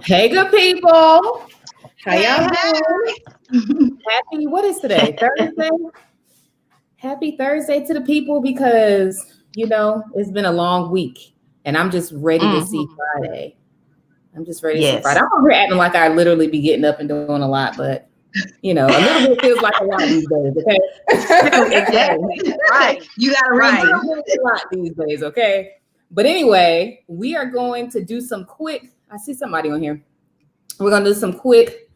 Hey, good people. How y'all doing? Happy, what is today? Thursday? Happy Thursday to the people because, it's been a long week and I'm just ready to see Friday. I'm just ready to see Friday. I'm over here acting like I literally be getting up and doing a lot, but, a little bit feels like a lot these days, okay? Exactly. Right. You got to read a lot these days, okay? But anyway, we are going to do some quick, I see somebody on here. We're going to do some quick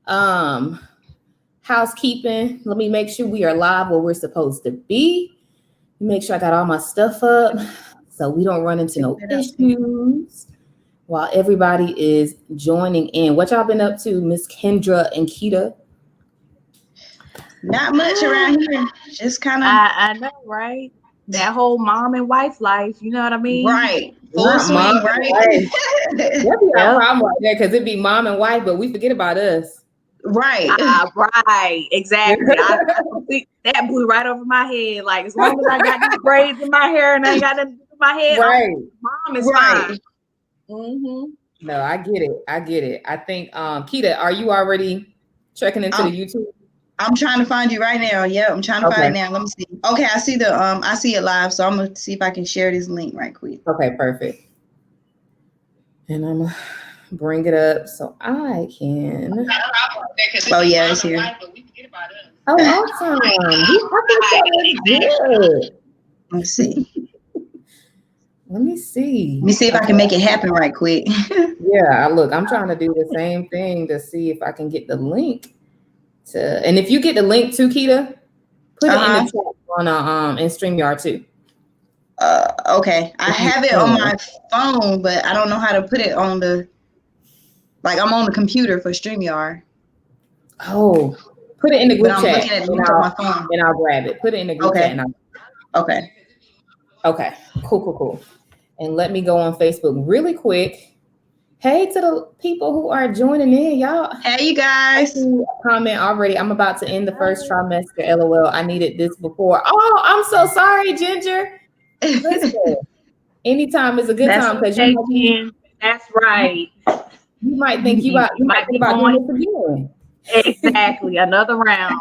housekeeping. Let me make sure we are live where we're supposed to be. Make sure I got all my stuff up so we don't run into no issues while everybody is joining in. What y'all been up to, Miss Kendra and Keita? Not much around here. Just kind of. I know, right? That whole mom and wife life, you know what I mean? Right. Full swing, right? That'd be our problem right there because it'd be mom and wife, but we forget about us. Right. Right. Exactly. That blew right over my head. Like, as long as I got these braids in my hair and I ain't got nothing to do with my head, right. Mom is fine. Mm-hmm. No, I get it. I think, Keita, are you already checking into the YouTube? I'm trying to find you right now. Yeah, I'm trying to find it now. Let me see. Okay, I see I see it live, so I'm gonna see if I can share this link right quick. Okay, perfect. And I'm gonna bring it up so I can. Oh yeah, it's here. Oh, awesome! Good. Let's see. Let me see. Let me see if I can make it happen right quick. Yeah, look, I'm trying to do the same thing to see if I can get the link. And if you get the link to Keita, put it in the chat on in StreamYard too. Okay. I have it on my phone, but I don't know how to put it on I'm on the computer for StreamYard. Oh, put it in the group chat. I'm looking at the link on my phone. And I'll grab it. Put it in the group chat. Okay. Okay. Cool. And let me go on Facebook really quick. Hey to the people who are joining in, y'all. Hey, you guys. I see a comment already. I'm about to end the first trimester. LOL. I needed this before. Oh, I'm so sorry, Ginger. Listen, anytime is a good time because that's right. You might think you might think about doing this again. Exactly, another round.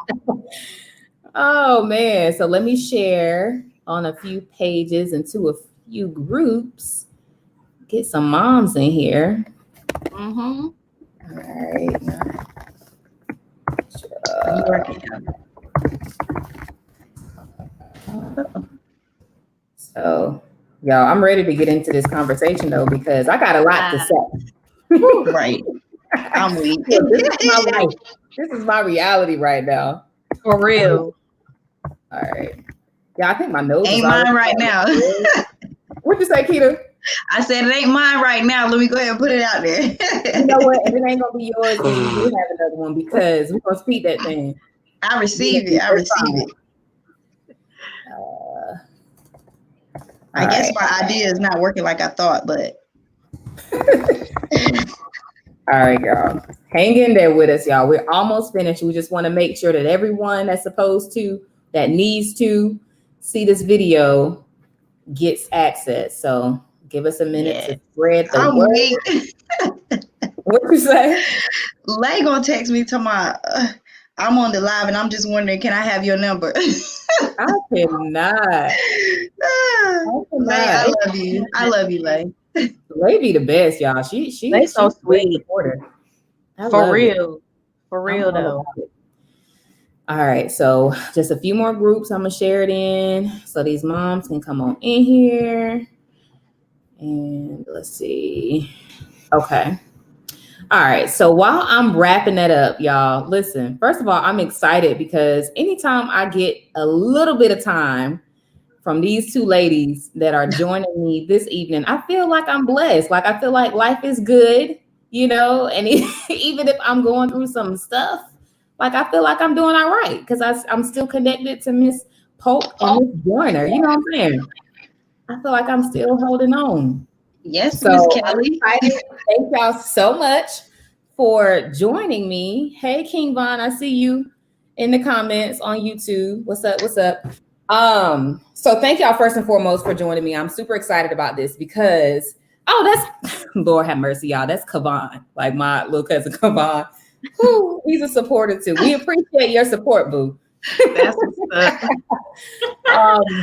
Oh man! So let me share on a few pages into a few groups. Get some moms in here. Mm-hmm. All right. So, y'all, I'm ready to get into this conversation though because I got a lot to say. Right. I'm weak. This is my life. This is my reality right now. For real. All right. Yeah, I think my nose ain't mine right now. What'd you say, Keita? I said it ain't mine right now. Let me go ahead and put it out there. You know what? If it ain't gonna be yours, then you do have another one because we're gonna speak that thing. I receive it. I guess my idea is not working like I thought, but all right, y'all. Hang in there with us, y'all. We're almost finished. We just want to make sure that everyone that's supposed to, that needs to see this video gets access. So give us a minute to spread the word. What'd you say? Lay gonna text me to I'm on the live and I'm just wondering, can I have your number? I cannot. Lay, I love you. I love you, Lay. Lay be the best, y'all. She's so sweet. For real though. All right, so just a few more groups I'm gonna share it in so these moms can come on in here. And let's see. Okay. All right. So while I'm wrapping that up, y'all, listen, first of all, I'm excited because anytime I get a little bit of time from these two ladies that are joining me this evening, I feel like I'm blessed. Like, I feel like life is good, and even if I'm going through some stuff, like, I feel like I'm doing all right because I'm still connected to Miss Polk and Miss Joyner. You know what I'm saying? I feel like I'm still holding on. Yes, so Miss Kelly. Thank y'all so much for joining me. Hey, King Von, I see you in the comments on YouTube. What's up? So thank y'all first and foremost for joining me. I'm super excited about this because Oh, that's Lord have mercy, y'all. That's Kavan, like my little cousin Kavan. Whew, he's a supporter too. We appreciate your support, boo. That's what's up.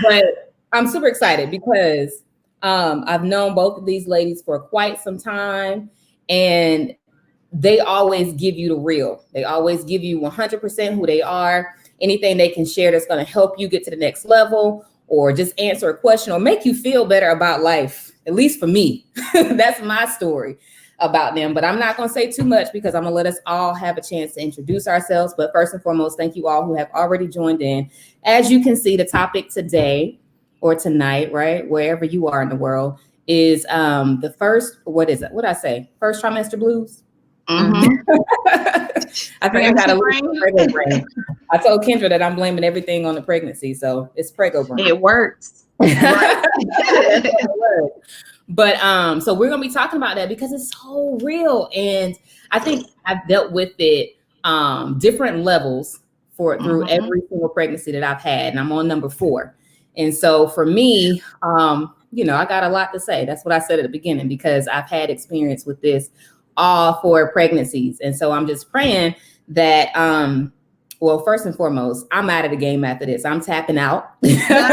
But I'm super excited because I've known both of these ladies for quite some time, and they always give you the real. They always give you 100% who they are. Anything they can share that's going to help you get to the next level, or just answer a question or make you feel better about life. At least for me, that's my story about them. But I'm not going to say too much because I'm going to let us all have a chance to introduce ourselves. But first and foremost, thank you all who have already joined in. As you can see, the topic today or tonight, right, wherever you are in the world, is the first, what is it? What did I say? First trimester blues? Mm-hmm. I think I got a little prego brain. I told Kendra that I'm blaming everything on the pregnancy, so it's prego brain. It works. But so we're gonna be talking about that because it's so real, and I think I've dealt with it different levels through every single pregnancy that I've had, and I'm on number 4. And so for me, you know, I got a lot to say. That's what I said at the beginning because I've had experience with this all 4 pregnancies, and so I'm just praying that well, first and foremost, I'm out of the game after this. I'm tapping out. Whoever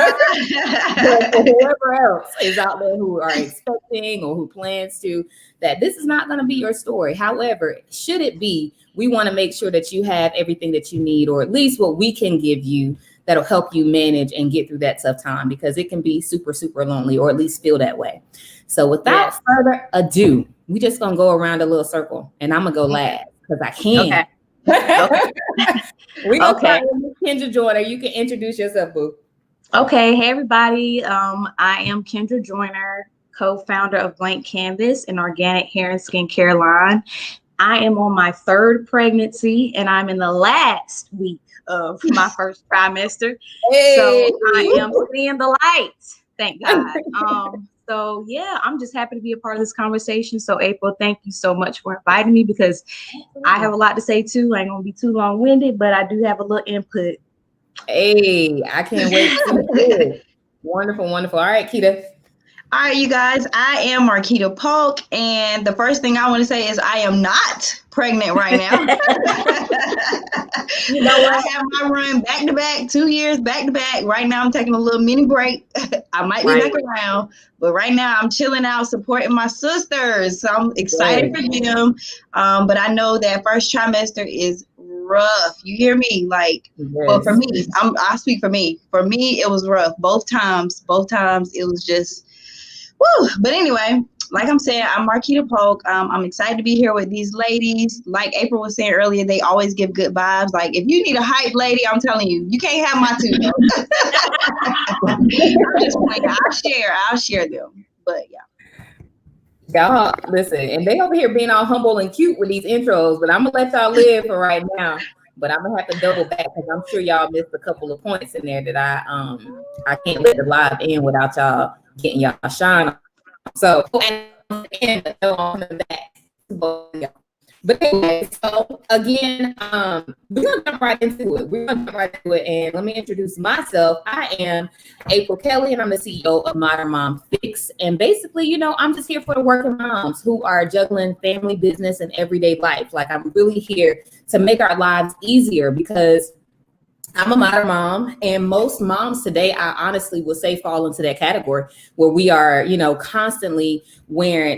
else is out there who are expecting or who plans to, that this is not going to be your story. However, should it be, we want to make sure that you have everything that you need, or at least what we can give you that'll help you manage and get through that tough time, because it can be super, super lonely, or at least feel that way. So without further ado, we just going to go around a little circle, and I'm going to go last because I can. Okay. We're going to start with Kendra Joyner. You can introduce yourself, boo. Okay. Hey, everybody. I am Kendra Joyner, co-founder of Blank Canvas, an organic hair and skincare line. I am on my 3rd pregnancy, and I'm in the last week of my first trimester. Hey. So I am seeing the light. Thank God. So yeah, I'm just happy to be a part of this conversation. So April, thank you so much for inviting me because I have a lot to say too. I ain't gonna be too long-winded, but I do have a little input. Hey, I can't wait to hear it. Wonderful, wonderful. All right, Keita. All right, you guys, I am Marquita Polk, and the first thing I want to say is I am not pregnant right now. You know, I have my run back to back, 2 years back to back. Right now, I'm taking a little mini break. I might be back around, but right now I'm chilling out, supporting my sisters. So I'm excited for them. But I know that first trimester is rough. You hear me? Like, well, for me, I speak for me. For me, it was rough. Both times, it was just, woo. But anyway, like I'm saying, I'm Marquita Polk. I'm excited to be here with these ladies. Like April was saying earlier, they always give good vibes. Like, if you need a hype lady, I'm telling you, you can't have my 2. I'm just playing. I'll share them. But yeah. Y'all, listen, and they over here being all humble and cute with these intros, but I'm gonna let y'all live for right now. But I'm gonna have to double back because I'm sure y'all missed a couple of points in there that I can't let the live end without y'all getting y'all shine on. So but anyway, so again, we're gonna jump right into it. And let me introduce myself. I am April Kelly, and I'm the CEO of Modern Mom Fix. And basically, you know, I'm just here for the working moms who are juggling family, business, and everyday life. Like, I'm really here to make our lives easier because I'm a modern mom, and most moms today, I honestly would say, fall into that category where we are, you know, constantly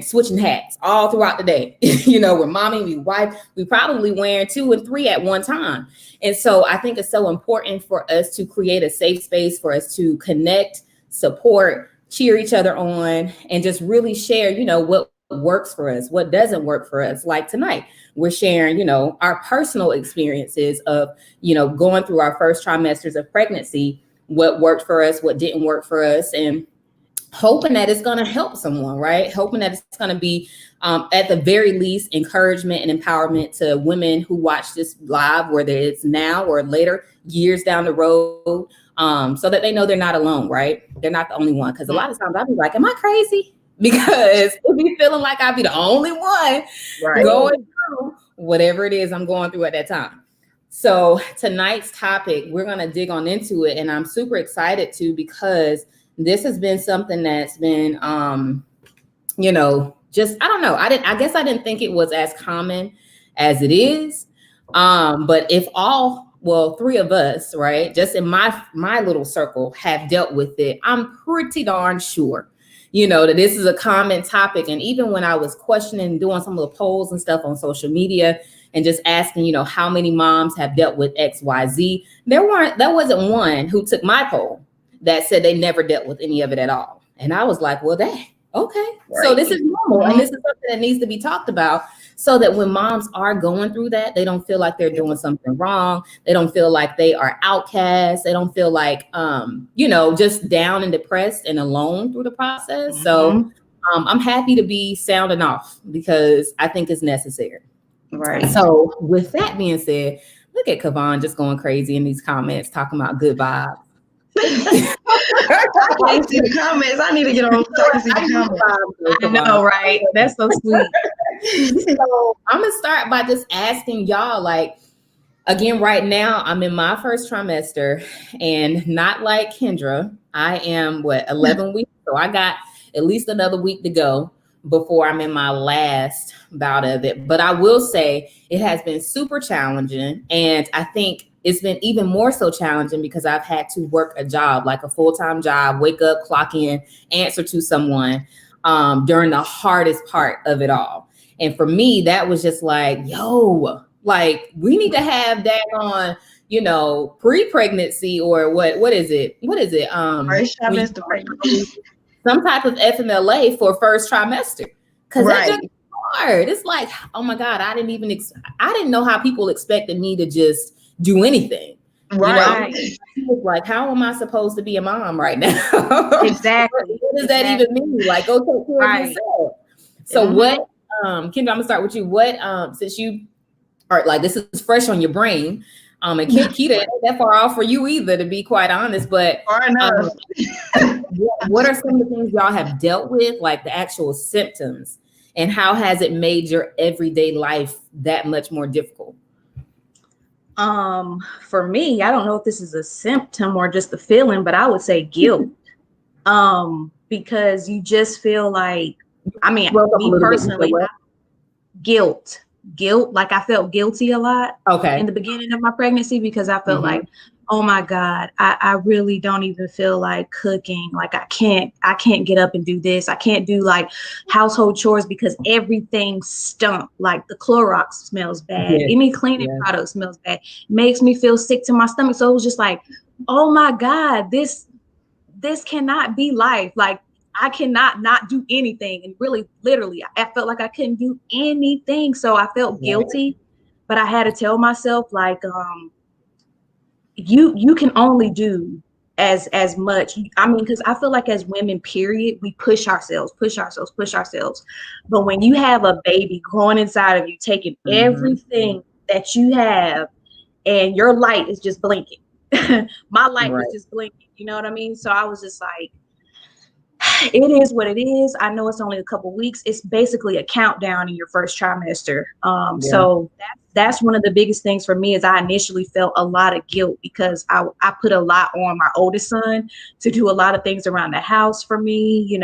switching hats all throughout the day. You know, we're mommy, we wife, we probably wearing 2 and 3 at one time. And so I think it's so important for us to create a safe space for us to connect, support, cheer each other on, and just really share, you know, what works for us, what doesn't work for us. Like tonight, we're sharing, you know, our personal experiences of, you know, going through our first trimesters of pregnancy, what worked for us, what didn't work for us, and hoping that it's going to help someone, right? Hoping that it's going to be, at the very least, encouragement and empowerment to women who watch this live, whether it's now or later, years down the road, so that they know they're not alone, right? They're not the only one. Because a lot of times I'll be like, am I crazy? Because it'll be feeling like I'll be the only one going through whatever it is I'm going through at that time. So tonight's topic, we're going to dig on into it. And I'm super excited too, because this has been something that's been just, I don't know. I guess I didn't think it was as common as it is. But if three of us, right, just in my little circle have dealt with it, I'm pretty darn sure, that this is a common topic. And even when I was questioning, doing some of the polls and stuff on social media and just asking, how many moms have dealt with XYZ, there wasn't one who took my poll that said they never dealt with any of it at all. And I was like, well, dang. Okay, right. So this is normal, and this is something that needs to be talked about so that when moms are going through that, they don't feel like they're doing something wrong. They don't feel like they are outcasts. They don't feel like, just down and depressed and alone through the process. So I'm happy to be sounding off because I think it's necessary. Right. So with that being said, look at Kavon just going crazy in these comments, talking about good vibes. I can't see the comments. I need to get on so I can see the comments. I know, right? That's so sweet. So I'm gonna start by just asking y'all, like, again, right now I'm in my first trimester, and not like Kendra, I am 11 weeks, so I got at least another week to go before I'm in my last bout of it. But I will say it has been super challenging, and I think it's been even more so challenging because I've had to work a job, like a full-time job, wake up, clock in, answer to someone during the hardest part of it all. And for me, that was just like, like we need to have that on, pre-pregnancy or what is it? First trimester. Some type of FMLA for first trimester. Because right. That's just hard. It's like, oh my God, I didn't know how people expected me to just do anything. Right. Like, how am I supposed to be a mom right now? Exactly. What does that even mean? Like, go take care of yourself. So what, Kendra, I'm gonna start with you. What, since you are like, this is fresh on your brain, and Keita ain't that far off for you either, to be quite honest, but what are some of the things y'all have dealt with, like the actual symptoms, and how has it made your everyday life that much more difficult? For me, I don't know if this is a symptom or just a feeling, but I would say guilt. Because you just feel like, me personally, guilt, like I felt guilty a lot in the beginning of my pregnancy because I felt like, oh my God, I really don't even feel like cooking. Like I can't get up and do this. I can't do like household chores because everything stunk. Like the Clorox smells bad. Any cleaning product smells bad. Makes me feel sick to my stomach. So it was just like, oh my God, this cannot be life. Like I cannot not do anything. And really, literally, I felt like I couldn't do anything. So I felt guilty, but I had to tell myself like, you can only do as much. Because I feel like as women, period, we push ourselves. But when you have a baby growing inside of you, taking everything that you have, and your light is just blinking. My light was just blinking. You know what I mean? So I was just like, it is what it is. I know it's only a couple weeks. It's basically a countdown in your first trimester. So that's one of the biggest things for me is I initially felt a lot of guilt because I put a lot on my oldest son to do a lot of things around the house for me,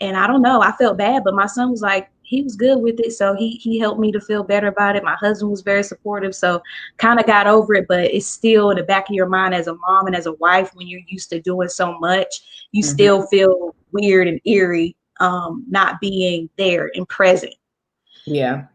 and I don't know, I felt bad, but my son was like, he was good with it. So he helped me to feel better about it. My husband was very supportive. So kind of got over it, but it's still in the back of your mind as a mom and as a wife, when you're used to doing so much, you still feel weird and eerie, not being there and present. Yeah,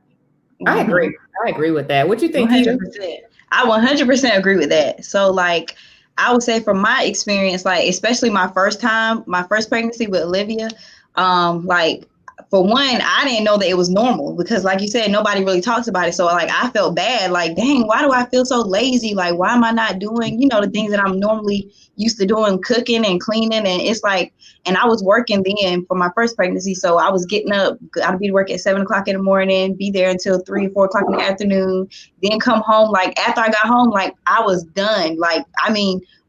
I agree. I agree with that. What you think, 100%. I 100% agree with that. So like, I would say from my experience, like, especially my first pregnancy with Olivia, like, for one, I didn't know that it was normal because like you said, nobody really talks about it. So like, I felt bad, like, dang, why do I feel so lazy? Like, why am I not doing, the things that I'm normally used to doing, cooking and cleaning? And it's like, and I was working then for my first pregnancy. So I was getting up, I'd be to work at 7 o'clock in the morning, be there until 3 or 4 o'clock in the afternoon, then come home. Like after I got home, like I was done. Like,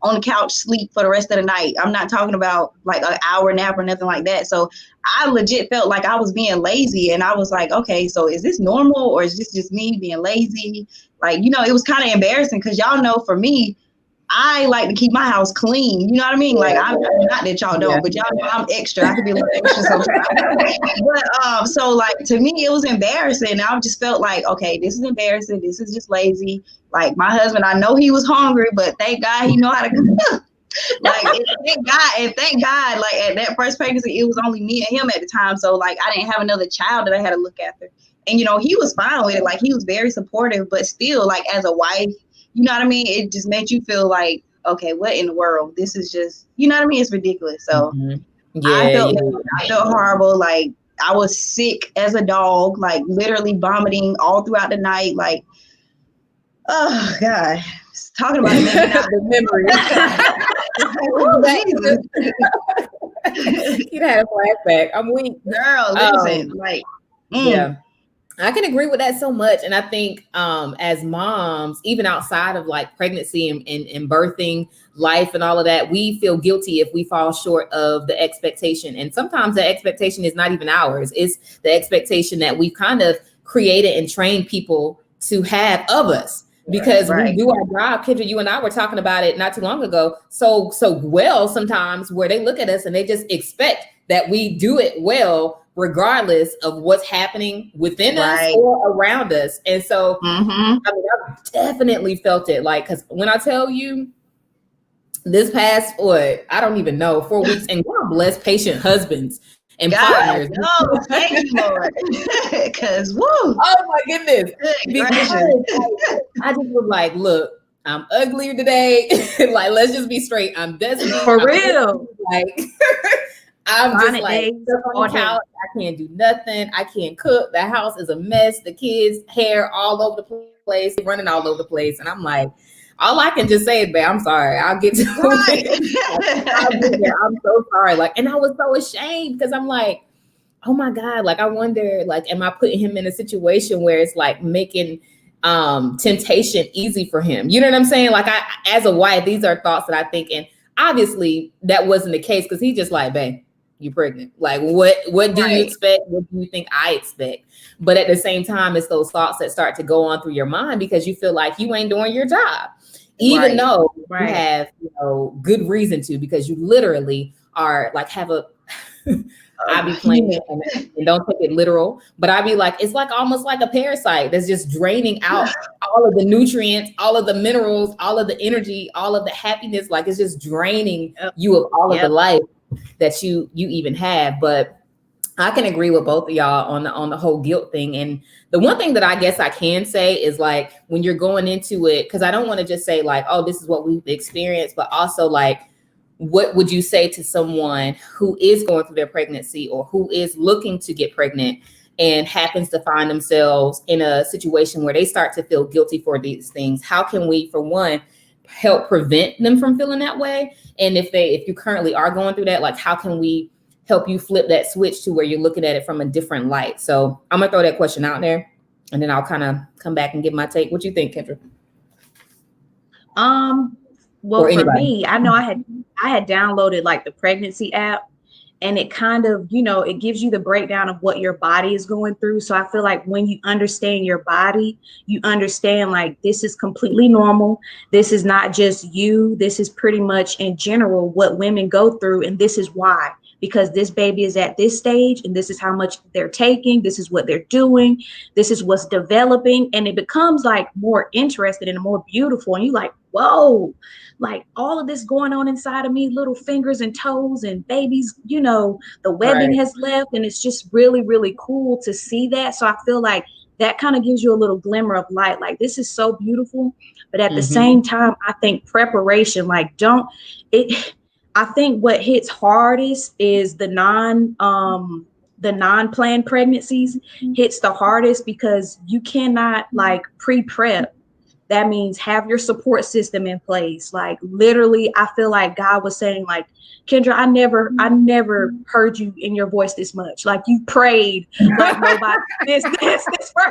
on the couch, sleep for the rest of the night. I'm not talking about like an hour nap or nothing like that. So I legit felt like I was being lazy, and I was like, okay, so is this normal or is this just me being lazy? Like, it was kind of embarrassing because y'all know for me, I like to keep my house clean. You know what I mean? Like, I'm not that y'all don't, but y'all know I'm extra. I could be a little extra sometimes. But so like to me, it was embarrassing. I just felt like, okay, this is embarrassing. This is just lazy. Like my husband, I know he was hungry, but thank God he know how to cook. Like thank God, like at that first pregnancy, it was only me and him at the time. So like I didn't have another child that I had to look after. And you know, he was fine with it. Like he was very supportive, but still, like as a wife, you know what I mean? It just made you feel like, okay, what in the world? This is just, you know what I mean? It's ridiculous. So I felt horrible. Like I was sick as a dog, like literally vomiting all throughout the night. Like, oh God, talking about the memory. You had a flashback. I'm weak. Girl, listen, yeah. I can agree with that so much. And I think as moms, even outside of like pregnancy and birthing life and all of that, we feel guilty if we fall short of the expectation. And sometimes the expectation is not even ours. It's the expectation that we've kind of created and trained people to have of us. Because we do our job. Kendra, you and I were talking about it not too long ago. So well sometimes where they look at us and they just expect that we do it well, regardless of what's happening within us or around us. And so I mean, I've definitely felt it. Like, because when I tell you this past, I don't even know, 4 weeks, and God bless patient husbands and partners. No, thank you, Lord. Because woo. Oh my goodness. I just was like, look, I'm uglier today. Like, let's just be straight. I'm dusty. For real. Like I'm just like on the couch. I can't do nothing. I can't cook. The house is a mess. The kids' hair all over the place, running all over the place. And I'm like, all I can just say is, babe, I'm sorry. I'll get to it. I'm so sorry. Like, and I was so ashamed because I'm like, oh my God, like I wonder, like, am I putting him in a situation where it's like making temptation easy for him? You know what I'm saying? Like as a wife, these are thoughts that I think, and obviously that wasn't the case because he just like, babe, you're pregnant. Like what do you expect? What do you think I expect? But at the same time, it's those thoughts that start to go on through your mind because you feel like you ain't doing your job. Even though you have, good reason to, because you literally are like have a, I be playing it and don't take it literal, but I be like, it's like almost like a parasite that's just draining out all of the nutrients, all of the minerals, all of the energy, all of the happiness. Like it's just draining you of all of the life that you even have. But I can agree with both of y'all on the whole guilt thing. And the one thing that I guess I can say is like when you're going into it, because I don't want to just say like, oh, this is what we've experienced, but also like, what would you say to someone who is going through their pregnancy or who is looking to get pregnant and happens to find themselves in a situation where they start to feel guilty for these things? How can we, for one, help prevent them from feeling that way? And if you currently are going through that, like how can we help you flip that switch to where you're looking at it from a different light? So I'm gonna throw that question out there and then I'll kind of come back and give my take. What you think, Kendra? Well, for me, I know I had downloaded like the pregnancy app, and it kind of, it gives you the breakdown of what your body is going through. So I feel like when you understand your body, you understand like this is completely normal. This is not just you. This is pretty much in general what women go through. And this is why, because this baby is at this stage and this is how much they're taking. This is what they're doing. This is what's developing. And it becomes like more interesting and more beautiful. And you like, whoa, like all of this going on inside of me, little fingers and toes and babies, the webbing has left. And it's just really, really cool to see that. So I feel like that kind of gives you a little glimmer of light. Like this is so beautiful. But at the same time, I think preparation, like I think what hits hardest is the non-planned pregnancies hits the hardest because you cannot like pre-prep. That means have your support system in place. Like literally, I feel like God was saying like, Kendra, I never heard you in your voice this much. Like you prayed like nobody this first time.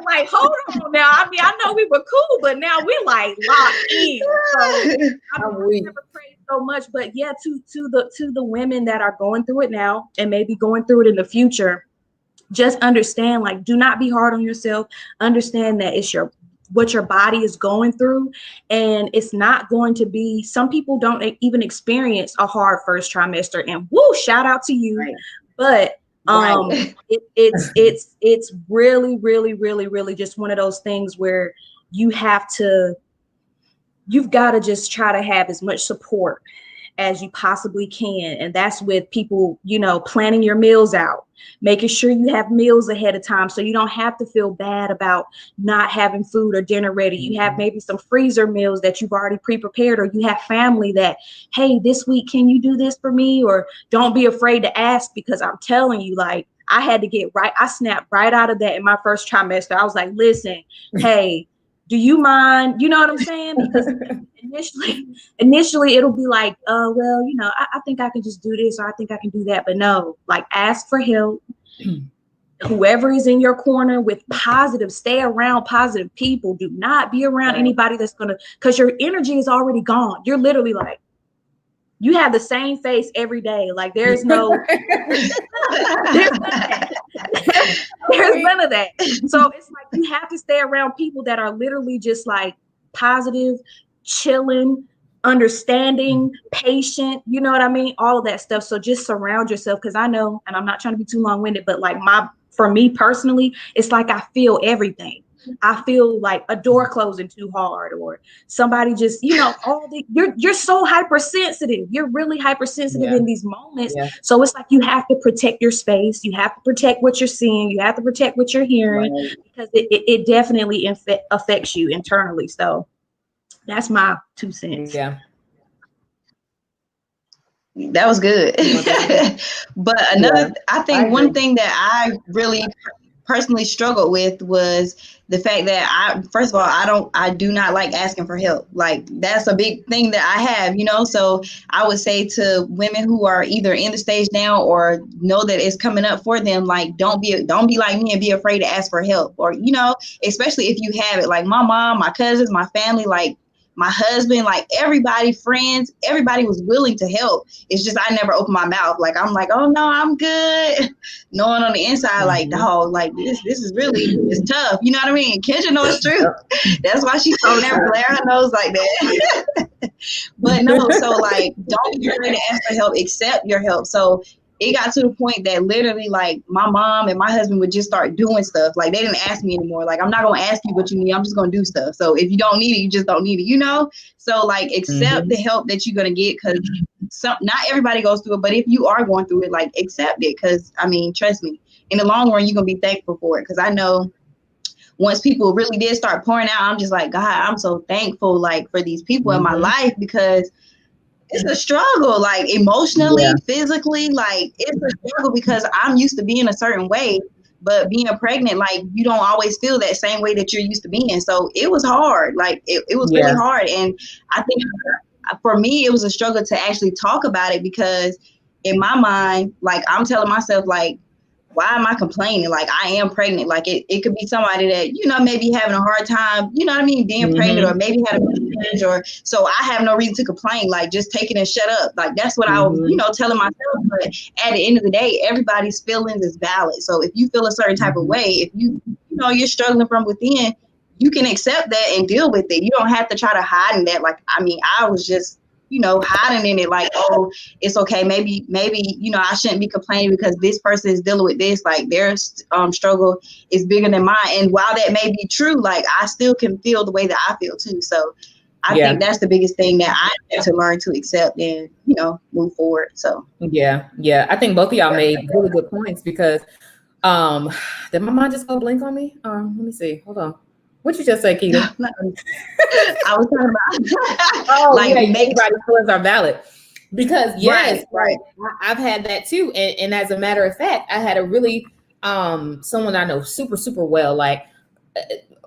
Like hold on now. I mean, I know we were cool, but now we're like locked in. So I've never prayed so much. But yeah, to the women that are going through it now and maybe going through it in the future, just understand, like, do not be hard on yourself. Understand that it's your what your body is going through. And it's not going to be, some people don't even experience a hard first trimester, and woo, shout out to you. Right. But Right. it's really, really, really, really just one of those things where you've got to just try to have as much support as you possibly can. And that's with people, planning your meals out, making sure you have meals ahead of time so you don't have to feel bad about not having food or dinner ready. You have maybe some freezer meals that you've already pre-prepared, or you have family that, hey, this week, can you do this for me? Or don't be afraid to ask, because I'm telling you, like, I had to get right. I snapped right out of that in my first trimester. I was like, listen, hey, do you mind? You know what I'm saying? Because initially it'll be like, well, I think I can just do this, or I think I can do that. But no, like, ask for help. Whoever is in your corner with positive, stay around positive people. Do not be around anybody that's because your energy is already gone. You're literally like, you have the same face every day. Like, there's no, there's none of that. So it's like, you have to stay around people that are literally just like positive, chilling, understanding, patient, you know what I mean? All of that stuff. So just surround yourself. Cause I know, and I'm not trying to be too long-winded, but like for me personally, it's like I feel everything. I feel like a door closing too hard, or somebody just, you're so hypersensitive. You're really hypersensitive in these moments. Yeah. So it's like, you have to protect your space. You have to protect what you're seeing. You have to protect what you're hearing, because it definitely affects you internally. So that's my 2 cents. Yeah. That was good. But I think one thing that I really personally struggled with was the fact that first of all, I do not like asking for help. Like, that's a big thing that I have, so I would say to women who are either in the stage now or know that it's coming up for them, like, don't be like me and be afraid to ask for help, or, especially if you have it. Like, my mom, my cousins, my family, like, my husband, like, everybody, friends, everybody was willing to help. It's just I never opened my mouth. Like, I'm like, oh no, I'm good. Knowing on the inside, like, dog, like, this is really, it's tough. You know what I mean? Kendra knows it's true. That's why she's so never glare her nose like that. But no, so, like, don't be afraid to ask for help, accept your help. So it got to the point that literally, like, my mom and my husband would just start doing stuff. Like, they didn't ask me anymore. Like, I'm not going to ask you what you need. I'm just going to do stuff. So if you don't need it, you just don't need it, So, like, accept the help that you're going to get, because not everybody goes through it. But if you are going through it, like, accept it, because, I mean, trust me, in the long run, you're going to be thankful for it. Because I know once people really did start pouring out, I'm just like, God, I'm so thankful, like, for these people in my life, because it's a struggle, like, emotionally, physically, like, it's a struggle, because I'm used to being a certain way, but being pregnant, like, you don't always feel that same way that you're used to being. So it was hard. Like, it was really hard. And I think for me, it was a struggle to actually talk about it, because in my mind, like, I'm telling myself, like, why am I complaining? Like, I am pregnant. Like, it could be somebody that, maybe having a hard time, you know what I mean, being pregnant, or maybe had a miscarriage, or so I have no reason to complain. Like, just take it and shut up. Like, that's what I was, telling myself. But at the end of the day, everybody's feelings is valid. So if you feel a certain type of way, if you're struggling from within, you can accept that and deal with it. You don't have to try to hide in that. Like, I mean, I was just, hiding in it, like, oh, it's okay. Maybe, I shouldn't be complaining because this person is dealing with this. Like, their struggle is bigger than mine. And while that may be true, like, I still can feel the way that I feel too. So I think that's the biggest thing that I had to learn to accept and, move forward. So yeah. I think both of y'all made really good points, because did my mind just go blink on me? Let me see. Hold on. What you just said, Keita? I was talking about like, everybody's feelings are valid, because right. I've had that too, and as a matter of fact, I had a really someone I know super, super well, like,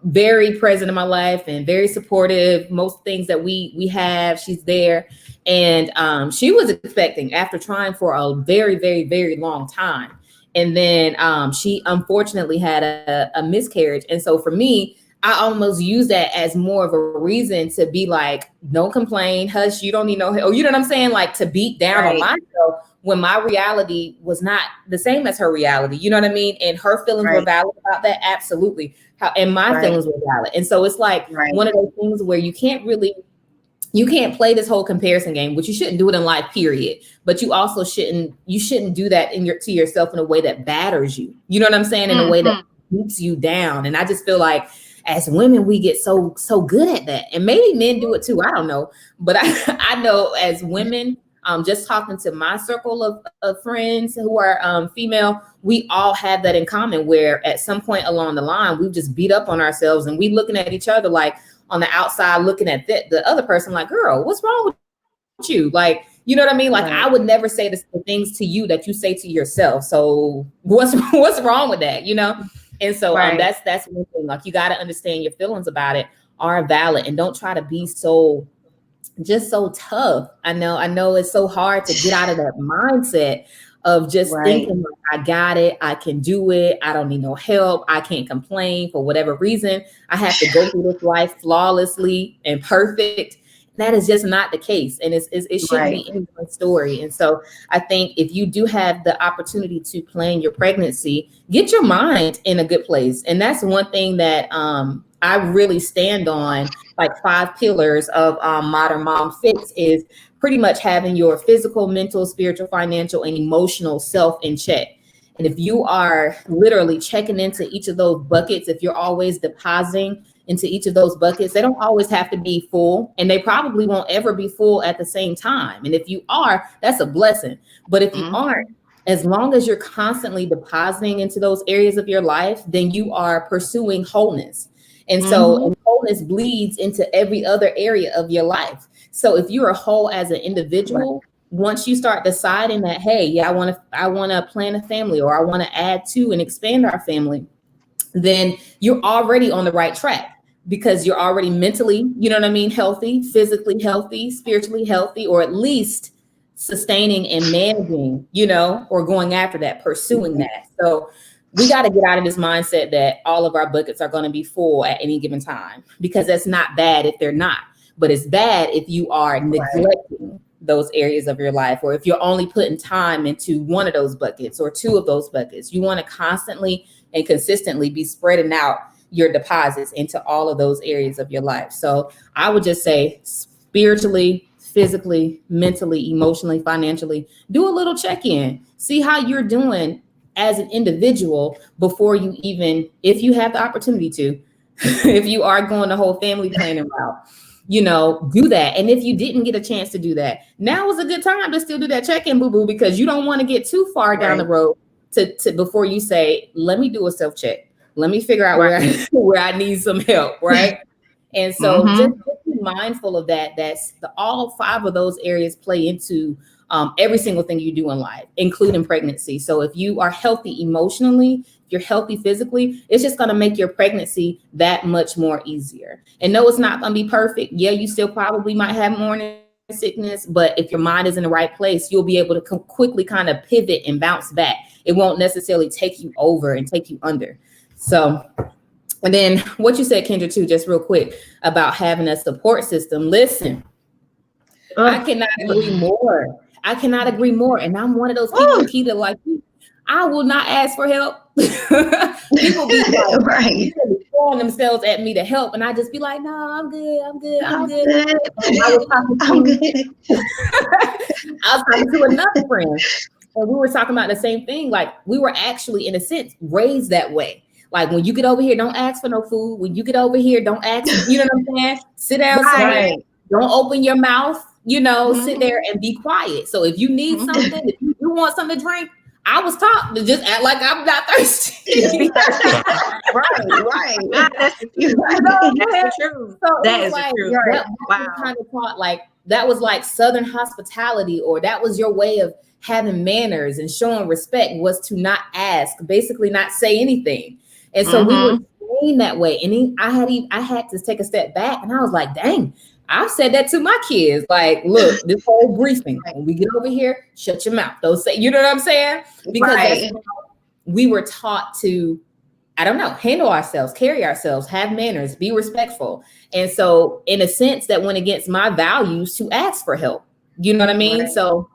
very present in my life and very supportive. Most things that we have, she's there, and she was expecting after trying for a very, very, very long time, and then she unfortunately had a miscarriage, and so for me, I almost use that as more of a reason to be like, don't complain, hush, you don't need no help. You know what I'm saying? Like, to beat down on myself when my reality was not the same as her reality. You know what I mean? And her feelings were valid about that. Absolutely. And my feelings were valid. And so it's like one of those things where you can't play this whole comparison game, which you shouldn't do it in life, period. But you also shouldn't do that to yourself in a way that batters you. You know what I'm saying? In a way that beats you down. And I just feel like as women, we get so good at that. And maybe men do it too. I don't know. But I know as women, just talking to my circle of friends who are female, we all have that in common, where at some point along the line, we've just beat up on ourselves and we looking at each other like on the outside, looking at the other person like, girl, what's wrong with you? Like, you know what I mean? Like, I would never say the things to you that you say to yourself. So what's wrong with that? You know? And so that's one thing. Like, you got to understand your feelings about it are valid, and don't try to be so tough. I know it's so hard to get out of that mindset of just thinking like, I got it, I can do it, I don't need no help, I can't complain for whatever reason, I have to go through this life flawlessly and perfect. That is just not the case. And it shouldn't be anyone's story. And so I think if you do have the opportunity to plan your pregnancy, get your mind in a good place. And that's one thing that I really stand on, like 5 pillars of Modern Mom Fix, is pretty much having your physical, mental, spiritual, financial, and emotional self in check. And if you are literally checking into each of those buckets, if you're always depositing into each of those buckets, they don't always have to be full, and they probably won't ever be full at the same time. And if you are, that's a blessing. But if you aren't, as long as you're constantly depositing into those areas of your life, then you are pursuing wholeness. And so and wholeness bleeds into every other area of your life. So if you're a whole as an individual, once you start deciding that, hey, yeah, I want to plan a family, or I want to add to and expand our family, then you're already on the right track, because you're already mentally, you know what I mean, healthy, physically healthy, spiritually healthy, or at least sustaining and managing, you know, or going after that, pursuing that. So we got to get out of this mindset that all of our buckets are going to be full at any given time, because that's not bad if they're not, but it's bad if you are neglecting those areas of your life, or if you're only putting time into one of those buckets or 2 of those buckets. You want to constantly and consistently be spreading out your deposits into all of those areas of your life. So I would just say spiritually, physically, mentally, emotionally, financially, do a little check-in, see how you're doing as an individual before you even, if you have the opportunity to, if you are going the whole family planning route, you know, do that. And if you didn't get a chance to do that, now is a good time to still do that check-in, boo-boo, because you don't want to get too far down the road to before you say, let me do a self-check. Let me figure out where I need some help, right? And so just be mindful of that. That's all 5 of those areas play into every single thing you do in life, including pregnancy. So if you are healthy emotionally, you're healthy physically, it's just going to make your pregnancy that much more easier. And no, it's not going to be perfect. Yeah, you still probably might have morning sickness, but if your mind is in the right place, you'll be able to quickly kind of pivot and bounce back. It won't necessarily take you over and take you under. So, and then what you said, Kendra, too, just real quick about having a support system. Listen, I cannot agree more. I cannot agree more. And I'm one of those people, Keita, like you. I will not ask for help. People be like, throwing themselves at me to help, and I just be like, no, I'm good. I was talking to another friend, and we were talking about the same thing. Like, we were actually, in a sense, raised that way. Like, when you get over here, don't ask for no food. When you get over here, don't ask. You know what I'm saying? Sit down, don't open your mouth. You know, sit there and be quiet. So if you need something, if you want something to drink, I was taught to just act like I'm not thirsty. right. That's the truth. That's the truth. So that is the truth. Wow. Kind of taught, like, that was like Southern hospitality, or that was your way of having manners and showing respect, was to not ask, basically not say anything. And so we were trained that way. And I had to take a step back, and I was like, dang, I've said that to my kids. Like, look, this whole briefing, when we get over here, shut your mouth. Don't say, you know what I'm saying? Because that's how we were taught to, I don't know, handle ourselves, carry ourselves, have manners, be respectful. And so in a sense that went against my values to ask for help. You know what I mean? So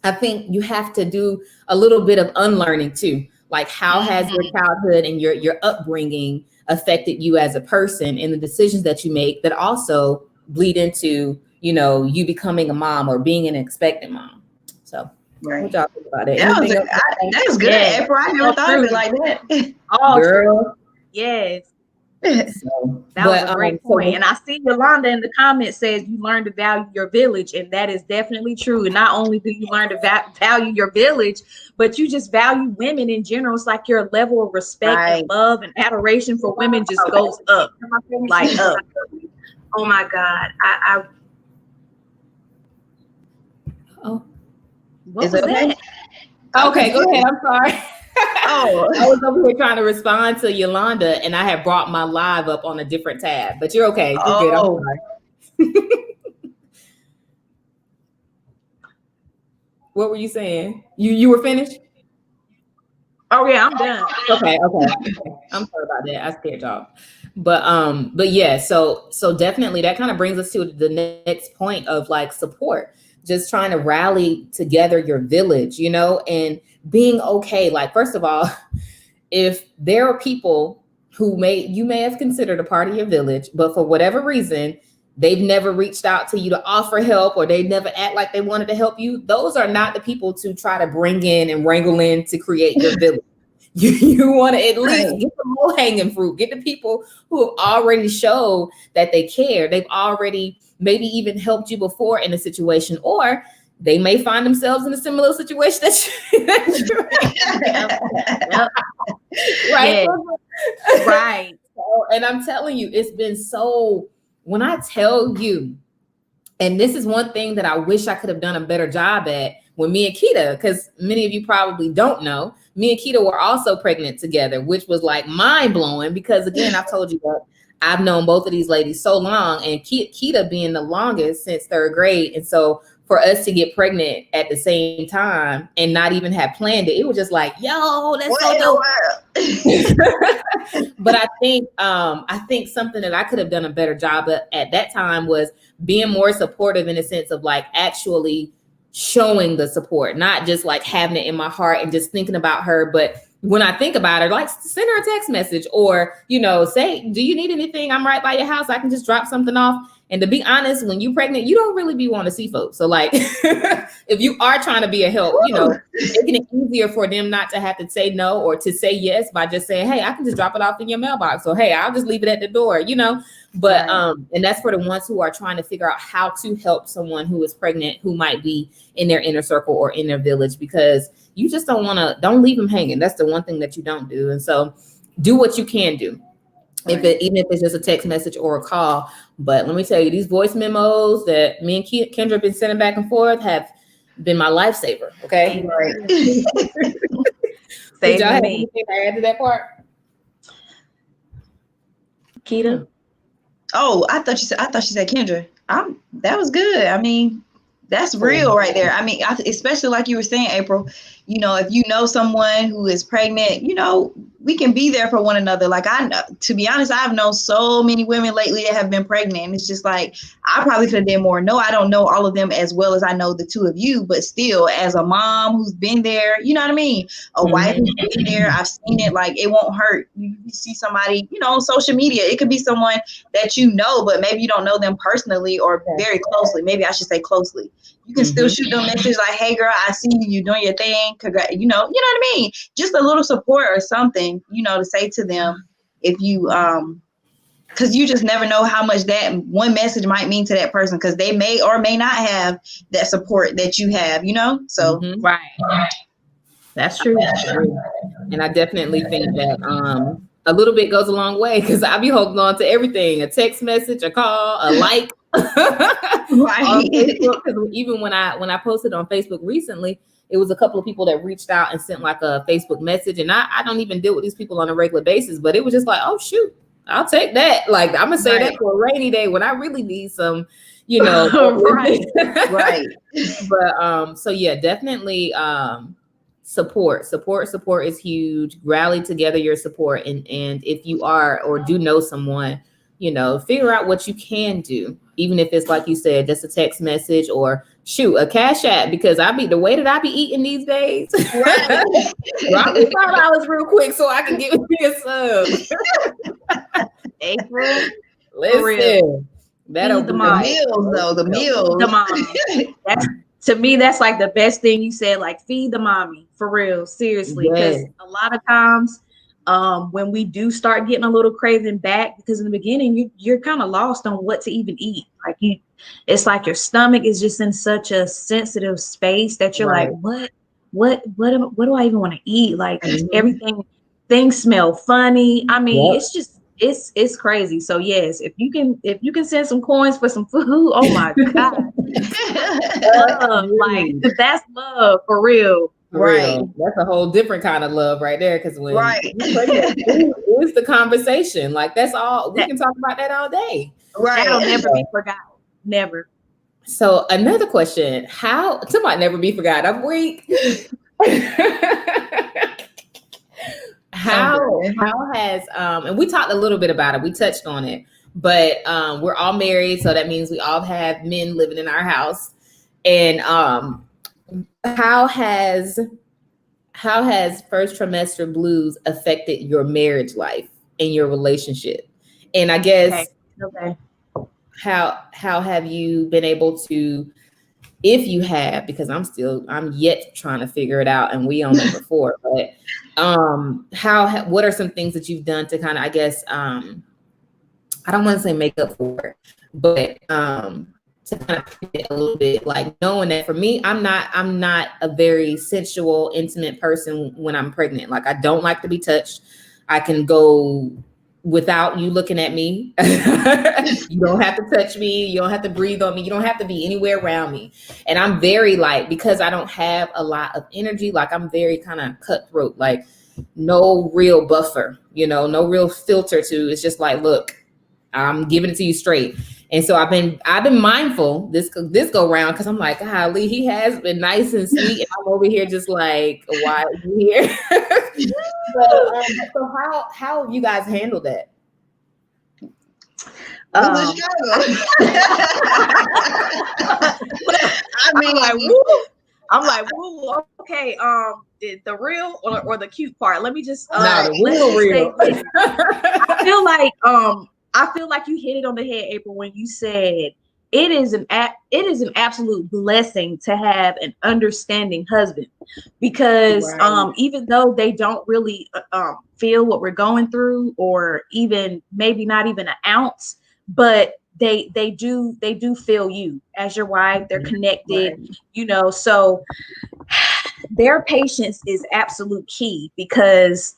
I think you have to do a little bit of unlearning too. Like, how has your childhood and your upbringing affected you as a person and the decisions that you make that also bleed into, you becoming a mom or being an expectant mom. So what y'all think about it? That was good, Yes. April. I never thought of it like that. Oh, Girl. yes. So, That was a great point. And I see Yolanda in the comments says you learn to value your village, and that is definitely true. And not only do you learn to value your village, but you just value women in general. It's like your level of respect and love and adoration for women just goes up, like up. Oh my God. What was that? Okay, go ahead. I'm sorry. Oh, I was over here trying to respond to Yolanda, and I had brought my live up on a different tab. But you're okay. You're good. I'm sorry. What were you saying? You were finished? Oh yeah, I'm done. Okay. I'm sorry about that. I scared y'all. But yeah, so definitely that kind of brings us to the next point of like support. Just trying to rally together your village, and being okay. Like, first of all, if there are people who you may have considered a part of your village, but for whatever reason, they've never reached out to you to offer help, or they never act like they wanted to help you, those are not the people to try to bring in and wrangle in to create your village. You want to at least get the low-hanging fruit, get the people who have already showed that they care. They've already maybe even helped you before in a situation, or they may find themselves in a similar situation that you're in. Right? Yeah. Right. So, and I'm telling you, it's been so, when I tell you, and this is one thing that I wish I could have done a better job at when me and Keita, because many of you probably don't know, me and Keita were also pregnant together, which was like mind blowing because, again, I've told you that I've known both of these ladies so long, and Keita being the longest since third grade. And so for us to get pregnant at the same time and not even have planned it, it was just like, yo, that's so dope. But I think something that I could have done a better job at that time was being more supportive in the sense of like actually showing the support, not just like having it in my heart and just thinking about her. But when I think about her, like send her a text message or, say, do you need anything? I'm right by your house. I can just drop something off. And to be honest, when you're pregnant, you don't really be wanting to see folks. So like, if you are trying to be a help, making it easier for them not to have to say no or to say yes by just saying, hey, I can just drop it off in your mailbox. So, hey, I'll just leave it at the door, But, and that's for the ones who are trying to figure out how to help someone who is pregnant, who might be in their inner circle or in their village, because you just don't leave them hanging. That's the one thing that you don't do. And so do what you can do. Even if it's just a text message or a call. But let me tell you, these voice memos that me and Kendra have been sending back and forth have been my lifesaver. Okay. Right. Did y'all have anything to add to that part? Keita? Oh, I thought she said Kendra. That was good. I mean, that's real right there. I mean, especially like you were saying, April, if you know someone who is pregnant, we can be there for one another. Like to be honest, I've known so many women lately that have been pregnant, and it's just like, I probably could have done more. No, I don't know all of them as well as I know the two of you, but still, as a mom who's been there, you know what I mean? A wife who's been there, I've seen it. Like, it won't hurt. You see somebody, on social media, it could be someone that but maybe you don't know them personally or very closely. Maybe I should say closely. You can still shoot them messages like, hey girl, I see you doing your thing. Congrats. You know what I mean? Just a little support or something, to say to them if you, because you just never know how much that one message might mean to that person, because they may or may not have that support that you have, so. Right. That's true. And I definitely think that a little bit goes a long way, because I be holding on to everything, a text message, a call, a like. Right. Because even when I posted on Facebook recently, it was a couple of people that reached out and sent like a Facebook message, and I don't even deal with these people on a regular basis, but it was just like, oh shoot, I'll take that. Like, I'm gonna say that for a rainy day when I really need some, right. Right. But so yeah, definitely support is huge. Rally together your support, and if you are or do know someone, figure out what you can do, even if it's like you said, just a text message or shoot, a Cash App, because the way that I be eating these days. Right. Drop me $5 real quick so I can get me a sub. April, Listen, that'll Feed the be mom. Meals though, the meals. The mom. To me, that's like the best thing you said, like feed the mommy, for real, seriously. Because a lot of times when we do start getting a little craving back, because in the beginning you're kind of lost on what to even eat. Like it's like your stomach is just in such a sensitive space that you're like, what do I even want to eat? Like things smell funny. I mean, it's just it's crazy. So yes, if you can send some coins for some food, oh my God. Like that's love for real. Right. That's a whole different kind of love right there. Because when it's the conversation, like that's all we can talk about that all day. Right. That'll never be forgotten. Never. So another question, how to might never be forgotten. I'm weak. How has and we talked a little bit about it, we touched on it, but we're all married, so that means we all have men living in our house. And how has first trimester blues affected your marriage life and your relationship? And I guess how have you been able to, if you have, because I'm yet trying to figure it out, and we on number 4, but what are some things that you've done to kind of, I guess, I don't want to say make up for it, but to kind of pivot a little bit, like knowing that for me, I'm not a very sensual, intimate person when I'm pregnant. Like I don't like to be touched. I can go without you looking at me. You don't have to touch me. You don't have to breathe on me. You don't have to be anywhere around me. And I'm very because I don't have a lot of energy, like I'm very kind of cutthroat, like no real buffer, no real filter to, it's just like, look, I'm giving it to you straight. And so I've been mindful this go round, because I'm like, golly, he has been nice and sweet, and I'm over here just like, why are you here? So how have you guys handled that? It was a struggle. I mean, I'm like, woo, okay. The real or the cute part. Let me just the real. I feel like you hit it on the head, April, when you said it is an absolute blessing to have an understanding husband, because even though they don't really feel what we're going through, or even maybe not even an ounce, but they do feel you as your wife. They're connected, so their patience is absolute key, because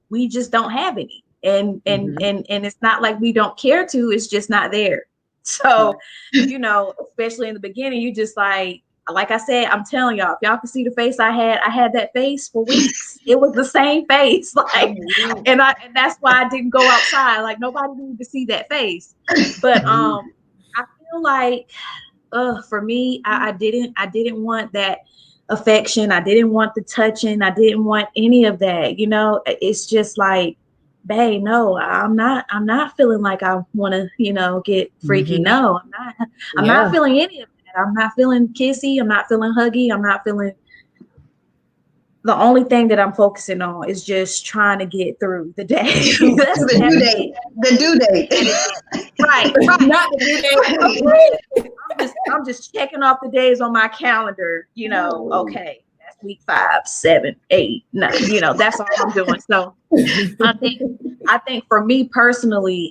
we just don't have any. And it's not like we don't care to, it's just not there. So, especially in the beginning, you just like I said, I'm telling y'all, if y'all can see the face I had that face for weeks. It was the same face. And that's why I didn't go outside. Like nobody needed to see that face. But I feel like for me, I didn't want that affection. I didn't want the touching. I didn't want any of that. It's just like, babe, no, I'm not feeling like I want to, get freaky. No, I'm not feeling any of that. I'm not feeling kissy. I'm not feeling huggy. I'm not feeling. The only thing that I'm focusing on is just trying to get through the day. That's the due date. The due date. Right. Not the due date. I'm just checking off the days on my calendar. Okay. Week 5, 7, 8, 9, that's all I'm doing. So I think for me personally,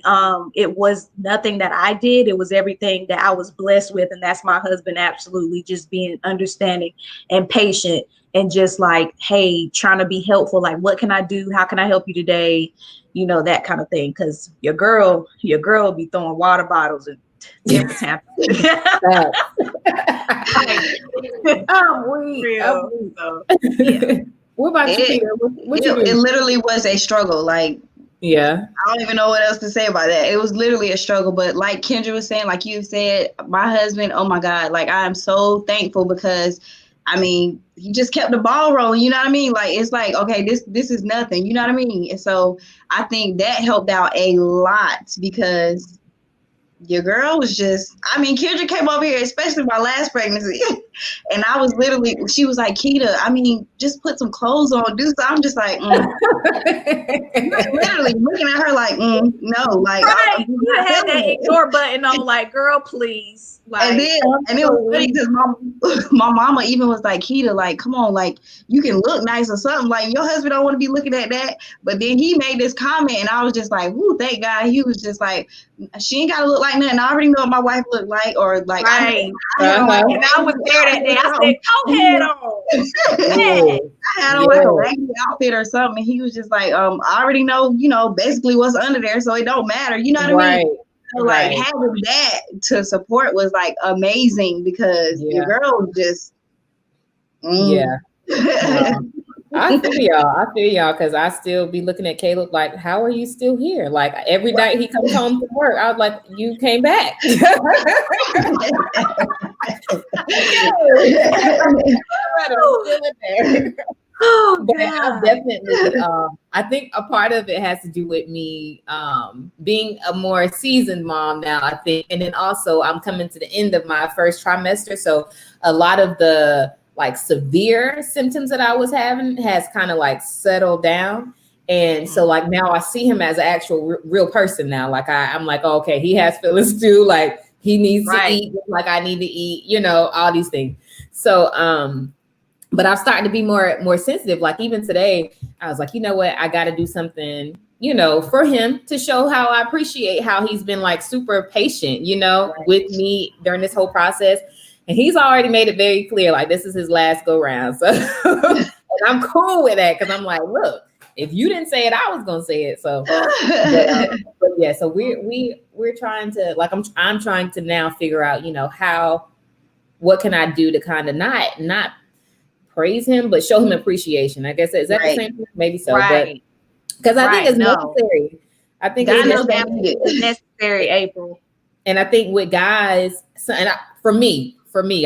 it was nothing that I did. It was everything that I was blessed with. And that's my husband absolutely just being understanding and patient, and just like, hey, trying to be helpful. Like, what can I do? How can I help you today? That kind of thing. Cause your girl will be throwing water bottles and temper What about you, Peter? What you do? It literally was a struggle. Like, I don't even know what else to say about that. It was literally a struggle. But like Kendra was saying, like you said, my husband, oh my God, like I am so thankful, because I mean, he just kept the ball rolling, you know what I mean? Like, it's like, okay, this is nothing, you know what I mean? And so I think that helped out a lot, because your girl was just, I mean, Kendra came over here, especially my last pregnancy. And I was literally, she was like, Keita, I mean, just put some clothes on, do something. I'm just like, literally looking at her like, no, like, right. You had that ignore button on, like, girl, please. Like, and it was funny because my mama even was like, Keita, like, come on, like, you can look nice or something. Like, your husband don't want to be looking at that. But then he made this comment, and I was just like, whoo, thank God. He was just like, she ain't got to look like nothing. I already know what my wife looked like, or like, right. And I was there that day. I said, go head on. I had on like a raggedy outfit or something. And he was just like, I already know, basically what's under there, so it don't matter. You know what I mean? So like having that to support was like amazing because your girl just I feel y'all because I still be looking at Caleb like, how are you still here? Like every night he comes home from work, I was like, you came back. But I definitely, I think a part of it has to do with me being a more seasoned mom now, I think. And then also I'm coming to the end of my first trimester. So a lot of the like severe symptoms that I was having has kind of like settled down. And so like now I see him as an actual real person now. Like I'm like, oh, okay, he has feelings too. Like he needs to eat like I need to eat, all these things. So, but I'm starting to be more sensitive. Like even today, I was like, you know what? I got to do something, for him to show how I appreciate how he's been like super patient, with me during this whole process. And he's already made it very clear, like this is his last go round. So and I'm cool with that because I'm like, look, if you didn't say it, I was gonna say it. So, but yeah. So we're trying to like I'm trying to now figure out, what can I do to kind of not praise him, but show him appreciation. I guess is that the same thing? Maybe so, but because I think it's necessary. I think it's necessary, April. And I think with guys, for me,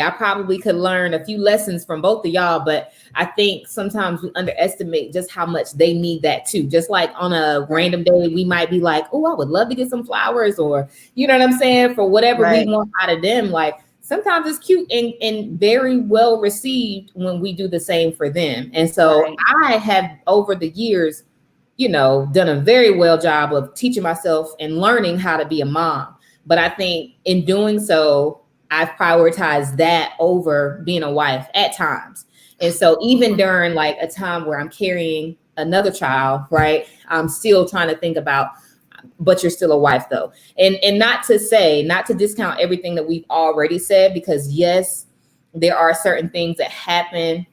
I probably could learn a few lessons from both of y'all, but I think sometimes we underestimate just how much they need that too. Just like on a random day, we might be like, oh, I would love to get some flowers, or you know what I'm saying, for whatever we want out of them. Like sometimes it's cute and very well received when we do the same for them. And so I have over the years, done a very well job of teaching myself and learning how to be a mom. But I think in doing so, I've prioritized that over being a wife at times. And so even during like a time where I'm carrying another child, right, I'm still trying to think about, but you're still a wife though. And not to discount everything that we've already said, because yes, there are certain things that happen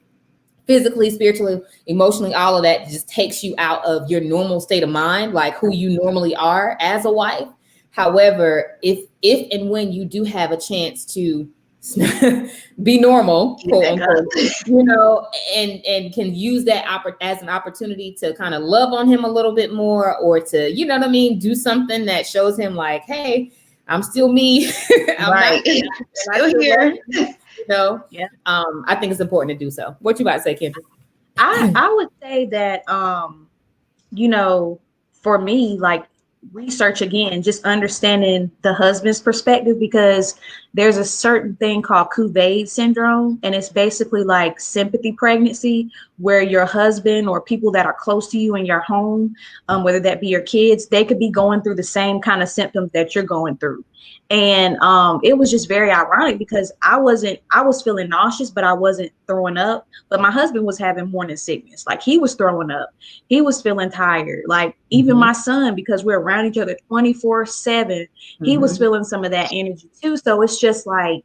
physically, spiritually, emotionally, all of that just takes you out of your normal state of mind, like who you normally are as a wife. However, if and when you do have a chance to be normal, quote unquote, and can use that as an opportunity to kind of love on him a little bit more, or to, do something that shows him like, hey, I'm still me. I'm still here. I think it's important to do so. What you about to say, Kendra? I would say that, for me, like, research again, just understanding the husband's perspective, because there's a certain thing called Cuvee Syndrome, and it's basically like sympathy pregnancy, where your husband or people that are close to you in your home, whether that be your kids, they could be going through the same kind of symptoms that you're going through. And it was just very ironic because I was feeling nauseous, but I wasn't throwing up. But my husband was having morning sickness. Like he was throwing up. He was feeling tired. Like even my son, because we're around each other 24/7, he was feeling some of that energy too. So it's just like,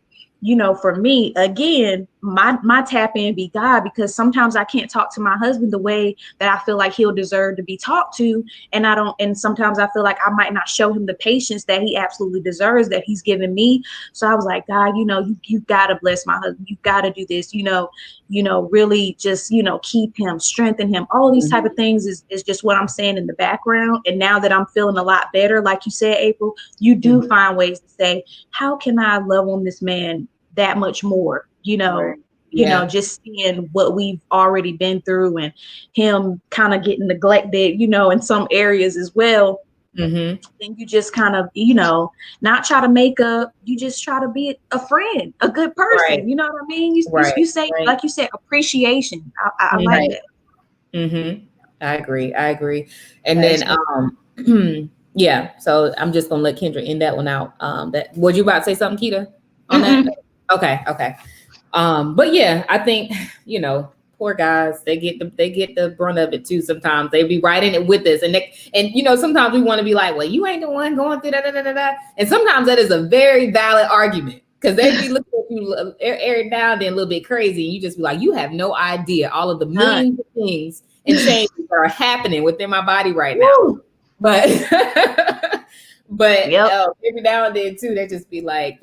for me, again, my tap in be God, because sometimes I can't talk to my husband the way that I feel like he'll deserve to be talked to. And sometimes I feel like I might not show him the patience that he absolutely deserves, that he's given me. So I was like, God, you gotta bless my husband. You gotta do this, really just, keep him, strengthen him. All of these type of things is just what I'm saying in the background. And now that I'm feeling a lot better, like you said, April, you do find ways to say, how can I love on this man that much more, just seeing what we've already been through and him kind of getting neglected, in some areas as well. Mm-hmm. then you just kind of, not try to make up. You just try to be a friend, a good person. Right. You know what I mean? You say, Right. like you said, appreciation. I Mm-hmm. like that. Mm-hmm. I agree. And That's then yeah, so I'm just gonna let Kendra end that one out. That was you about to say something, Keita, on that? Okay. But yeah, I think, poor guys, they get the brunt of it too. Sometimes they be right in it with us, and sometimes we want to be like, well, you ain't the one going through that, and sometimes that is a very valid argument, because they be looking at you every now and then a little bit crazy, and you just be like, you have no idea all of the millions of things and changes that are happening within my body right now. But every now and then too, they just be like,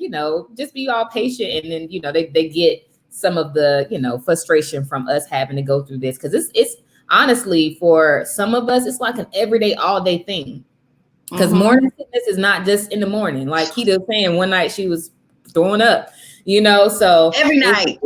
just be all patient, and then they get some of the frustration from us having to go through this, because it's honestly, for some of us, it's like an everyday, all day thing. Because morning sickness is not just in the morning. Like Keita was saying, one night she was throwing up, so every night.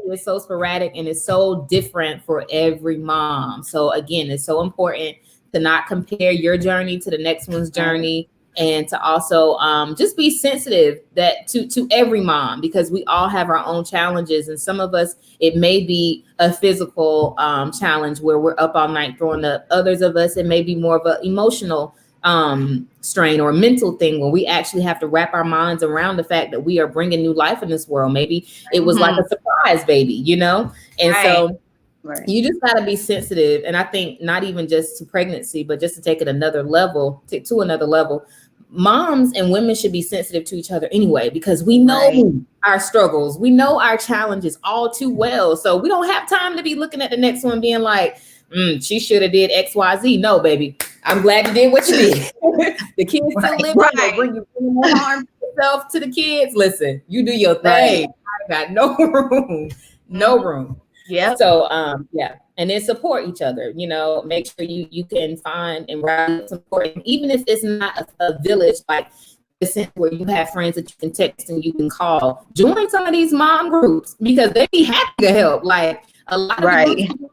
It's so sporadic, and it's so different for every mom. So again, it's so important to not compare your journey to the next one's journey, and to also just be sensitive to every mom, because we all have our own challenges, and some of us, it may be a physical challenge where we're up all night throwing up. Others of us, it may be more of an emotional strain or mental thing, where we actually have to wrap our minds around the fact that we are bringing new life in this world. Maybe it was like a surprise baby, and so you just got to be sensitive. And I think not even just to pregnancy, but just to take it another level, to another level, moms and women should be sensitive to each other anyway, because we know our struggles, we know our challenges all too well. So we don't have time to be looking at the next one being like, she should have did XYZ. No, baby. I'm glad you did what you did. The kids still living. Bring you more harm to yourself, to the kids. Listen, you do your thing. I got no room. No room. Yeah. So and then support each other. Make sure you can find and rally support, and even if it's not a village like this, where you have friends that you can text and you can call, join some of these mom groups, because they be happy to help. Like a lot of people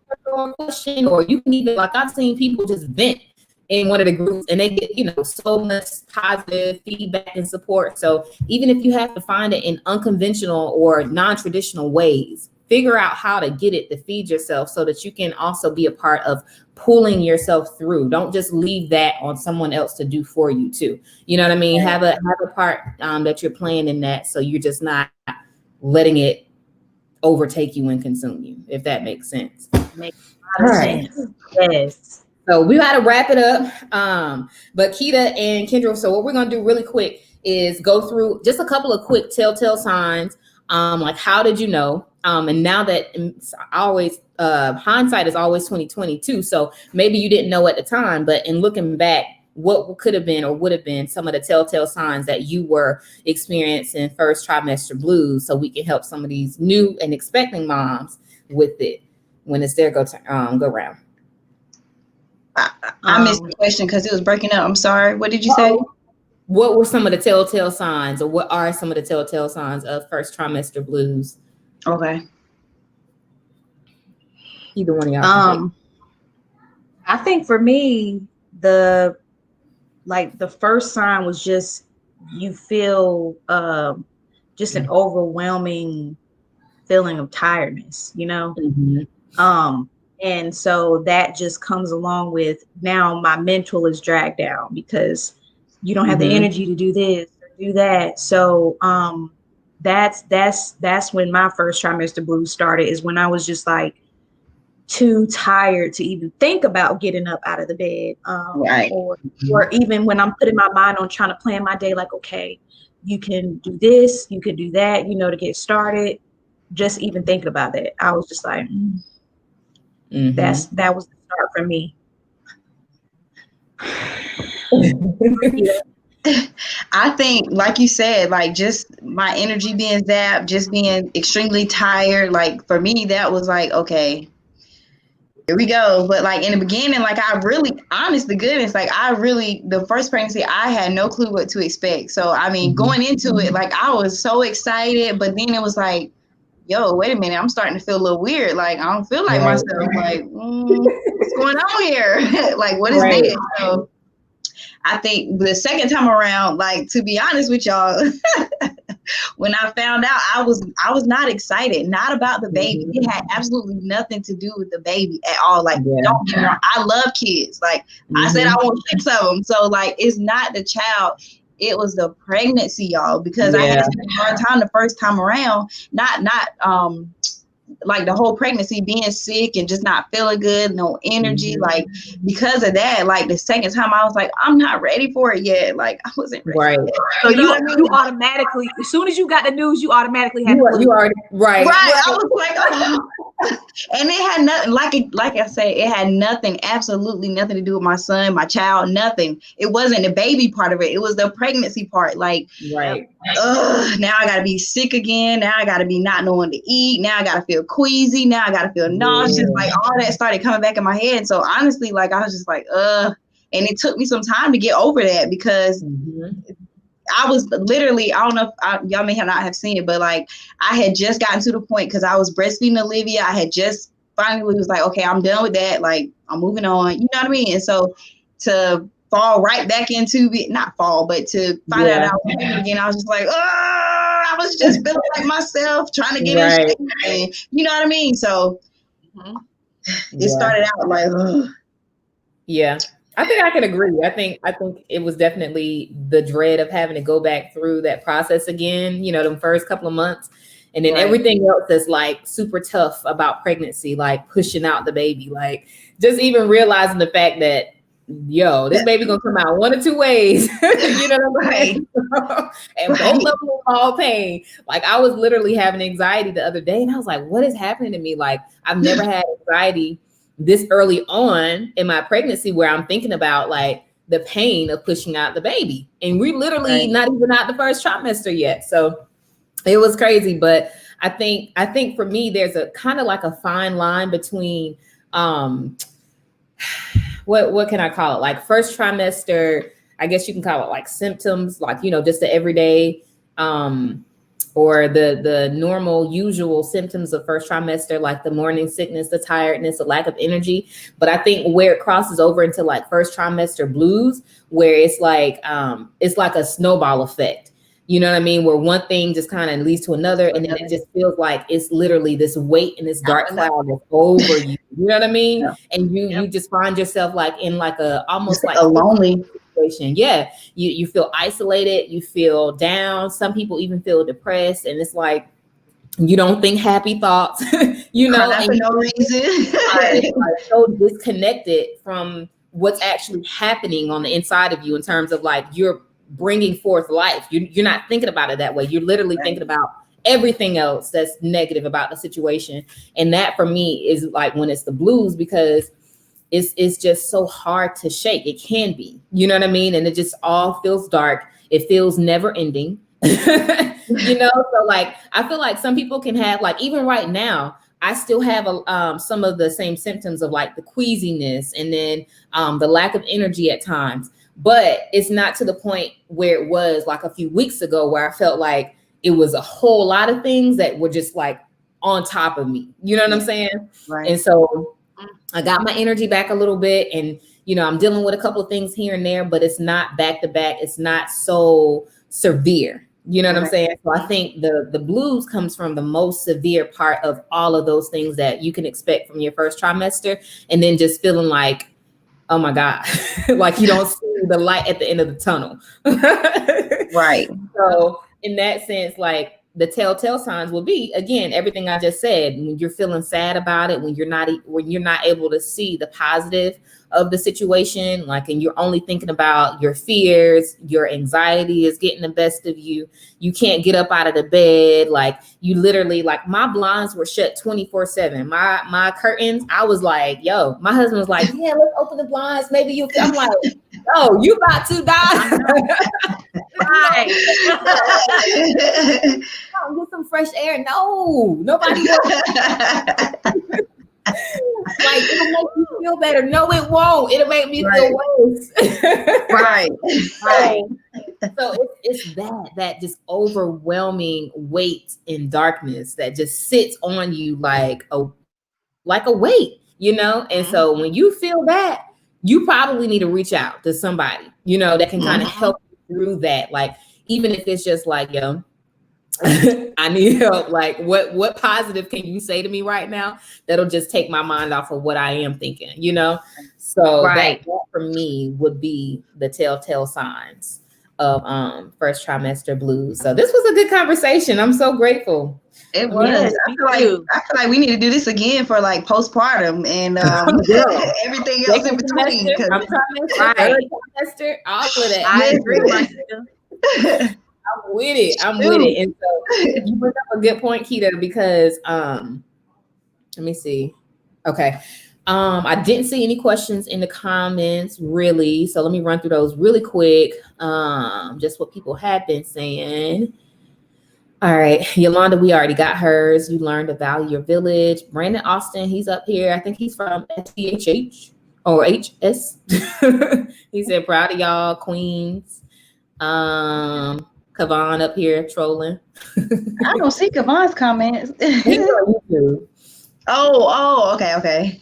question, or you can even, like, I've seen people just vent in one of the groups, and they get so much positive feedback and support. So even if you have to find it in unconventional or non-traditional ways, figure out how to get it to feed yourself, so that you can also be a part of pulling yourself through. Don't just leave that on someone else to do for you too. You know what I mean? Have a part that you're playing in that, so you're just not letting it overtake you and consume you, if that makes sense. Makes a lot of sense. Yes. So we got to wrap it up. But Keita and Kendra, so what we're going to do really quick is go through just a couple of quick telltale signs. Like, how did you know? And now that always hindsight is always 20/22. So maybe you didn't know at the time, but in looking back, what could have been or would have been some of the telltale signs that you were experiencing first trimester blues, so we can help some of these new and expecting moms with it when it's their go round. I missed the question because it was breaking up. I'm sorry. What did you say? What were some of the telltale signs, or what are some of the telltale signs of first trimester blues? Okay. Either one of y'all. I think for me, the first sign was just, you feel just an overwhelming feeling of tiredness, and so that just comes along with, now my mental is dragged down, because you don't have the energy to do this or do that. So that's when my first trimester blues started, is when I was just like too tired to even think about getting up out of the bed, or even when I'm putting my mind on trying to plan my day, like, okay, you can do this, you can do that, to get started. Just even thinking about that, I was just like, that was the start for me. I think, like you said, like, just my energy being zapped, just being extremely tired. Like, for me, that was like, okay, here we go. But like in the beginning, like, I really, honest to goodness, like, the first pregnancy, I had no clue what to expect. So, I mean, going into it, like, I was so excited, but then it was like, yo, wait a minute, I'm starting to feel a little weird. Like, I don't feel like myself. Like, what's going on here? Like, what is this? So I think the second time around, like, to be honest with y'all, when I found out, I was not excited, not about the baby. It had absolutely nothing to do with the baby at all. Like, don't get me wrong, I love kids. Like, I said, I want 6 of them. So, like, it's not the child. It was the pregnancy, y'all, because I had a hard time the first time around, not like the whole pregnancy, being sick and just not feeling good, no energy. Like, because of that, like the second time I was like, I'm not ready for it yet. Like, I wasn't ready. Right. So you automatically, as soon as you got the news, you automatically had you already right. I was like, oh. And it had nothing, like I said, it had nothing, absolutely nothing to do with my son, my child, nothing. It wasn't the baby part of it. It was the pregnancy part. Like, right. Now I gotta be sick again. Now I gotta be not knowing to eat. Now I gotta feel queasy. Now I gotta feel nauseous. Like, all that started coming back in my head. So honestly, like, I was just like, and it took me some time to get over that, because I was literally, I don't know if y'all may not have seen it, but like, I had just gotten to the point, because I was breastfeeding Olivia. I had just finally was like, okay, I'm done with that. Like, I'm moving on. You know what I mean? And so to fall right back into it, not fall, but to find out I was pregnant again, I was just like, I was just feeling like myself, trying to get in shape. And, you know what I mean? So it started out like, yeah. I think I can agree. I think it was definitely the dread of having to go back through that process again, you know, the first couple of months. And then everything else that's like super tough about pregnancy, like pushing out the baby, like just even realizing the fact that, yo, this baby gonna come out one or two ways. You know what I'm saying? And both of them will cause pain. Like, I was literally having anxiety the other day, and I was like, what is happening to me? Like, I've never had anxiety this early on in my pregnancy, where I'm thinking about like the pain of pushing out the baby. And we literally not even out the first trimester yet. So it was crazy. But I think for me, there's a kind of like a fine line between what can I call it? Like, first trimester, I guess you can call it like symptoms, like, you know, just the everyday or the normal usual symptoms of first trimester, like the morning sickness, the tiredness, the lack of energy. But I think where it crosses over into like first trimester blues, where it's like a snowball effect. You know what I mean? Where one thing just kind of leads to another, and then it just feels like it's literally this weight and this dark cloud that's over you. You know what I mean? Yeah. And you just find yourself like in like a almost like a lonely situation. Yeah, you feel isolated, you feel down. Some people even feel depressed, and it's like you don't think happy thoughts. You know, and for no reason. are so disconnected from what's actually happening on the inside of you in terms of like you're bringing forth life. You're not thinking about it that way. You're literally thinking about everything else that's negative about the situation. And that for me is like when it's the blues, because it's just so hard to shake. It can be, you know what I mean? And it just all feels dark. It feels never ending. You know, so like I feel like some people can have, like, even right now, I still have some of the same symptoms of like the queasiness and then the lack of energy at times. But it's not to the point where it was like a few weeks ago, where I felt like it was a whole lot of things that were just like on top of me. You know what I'm saying? Right. And so I got my energy back a little bit, and, you know, I'm dealing with a couple of things here and there, but it's not back to back. It's not so severe. You know what I'm saying? So I think the blues comes from the most severe part of all of those things that you can expect from your first trimester. And then just feeling like, oh my God, like you don't see the light at the end of the tunnel. Right. So in that sense, like the telltale signs will be, again, everything I just said. When you're feeling sad about it, when you're not able to see the positive of the situation, like, and you're only thinking about your fears, your anxiety is getting the best of you. You can't get up out of the bed. Like, you literally, like, my blinds were shut 24/7. My curtains, I was like, yo, my husband was like, yeah, let's open the blinds. Maybe you, I'm like, yo, you about to die. Right. Get some fresh air. No, nobody wants. Like, it'll make you feel better. No, it won't. It'll make me feel worse. Right. So it's that just overwhelming weight and darkness that just sits on you like a weight, you know? And so when you feel that, you probably need to reach out to somebody, you know, that can kind of help you through that. Like, even if it's just like, yo, I need help. Like, what positive can you say to me right now that'll just take my mind off of what I am thinking, you know? So that for me would be the telltale signs of first trimester blues. So this was a good conversation. I'm so grateful. It was. Yes, I feel like we need to do this again for like postpartum and everything else in between. Trimester, all of that. I agree. I'm with it. And so you bring up a good point, Keita, because let me see. Okay. I didn't see any questions in the comments really. So let me run through those really quick. Just what people have been saying. All right, Yolanda, we already got hers. You learned to value your village. Brandon Austin, he's up here. I think he's from SPHH or HS. He said, proud of y'all, queens. Kavon up here trolling. I don't see Kavon's comments. He's on YouTube. Oh, okay.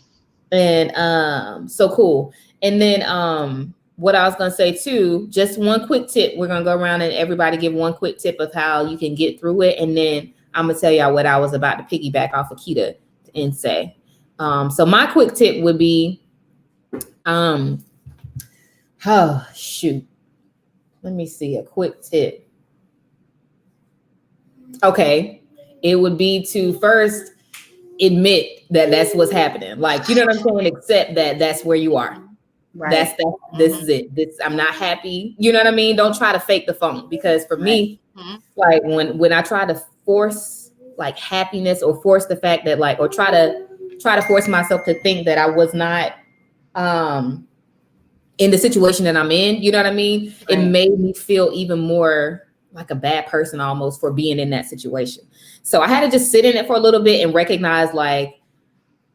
And so cool. And then what I was gonna say too, just one quick tip. We're gonna go around and everybody give one quick tip of how you can get through it. And then I'm gonna tell y'all what I was about to piggyback off of Keita and say. So my quick tip would be, oh shoot. Let me see, a quick tip. Okay, it would be to first admit that that's what's happening. Like, you know what I'm saying? Accept that that's where you are. Right. This is it. I'm not happy. You know what I mean? Don't try to fake the phone, because for me, like when I try to force like happiness or force the fact that like, or try to force myself to think that I was not in the situation that I'm in, you know what I mean? Right. It made me feel even more like a bad person almost for being in that situation. So I had to just sit in it for a little bit and recognize like,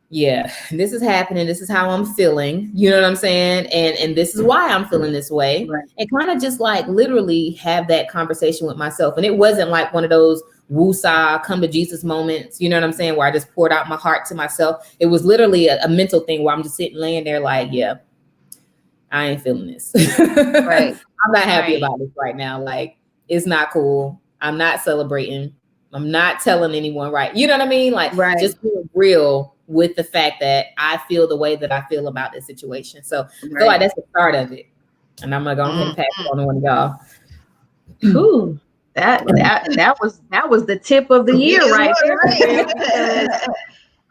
yeah, this is happening. This is how I'm feeling. You know what I'm saying? And this is why I'm feeling this way. Right. And kind of just like literally have that conversation with myself. And it wasn't like one of those woo-saw come to Jesus moments, you know what I'm saying, where I just poured out my heart to myself. It was literally a mental thing where I'm just sitting laying there like, yeah, I ain't feeling this. Right. I'm not happy about this right now. Like, it's not cool. I'm not celebrating. I'm not telling anyone, right? You know what I mean? Like, just being real with the fact that I feel the way that I feel about this situation. So I feel like that's the start of it. And I'm gonna go ahead and pass it on to one of y'all. Ooh, that was the tip of the year right there.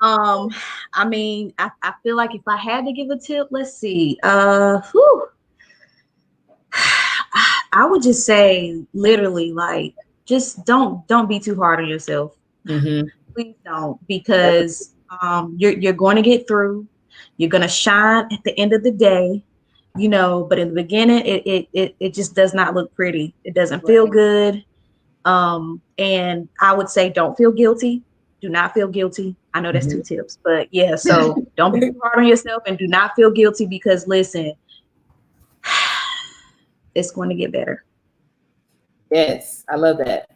I mean, I feel like if I had to give a tip, let's see. I would just say literally like, just don't be too hard on yourself. Mm-hmm. Please don't, because you're going to get through. You're going to shine at the end of the day, you know, but in the beginning, it just does not look pretty. It doesn't feel good. And I would say, don't feel guilty. Do not feel guilty. I know that's 2 tips, but yeah, so don't be too hard on yourself and do not feel guilty, because listen, it's going to get better. Yes, I love that.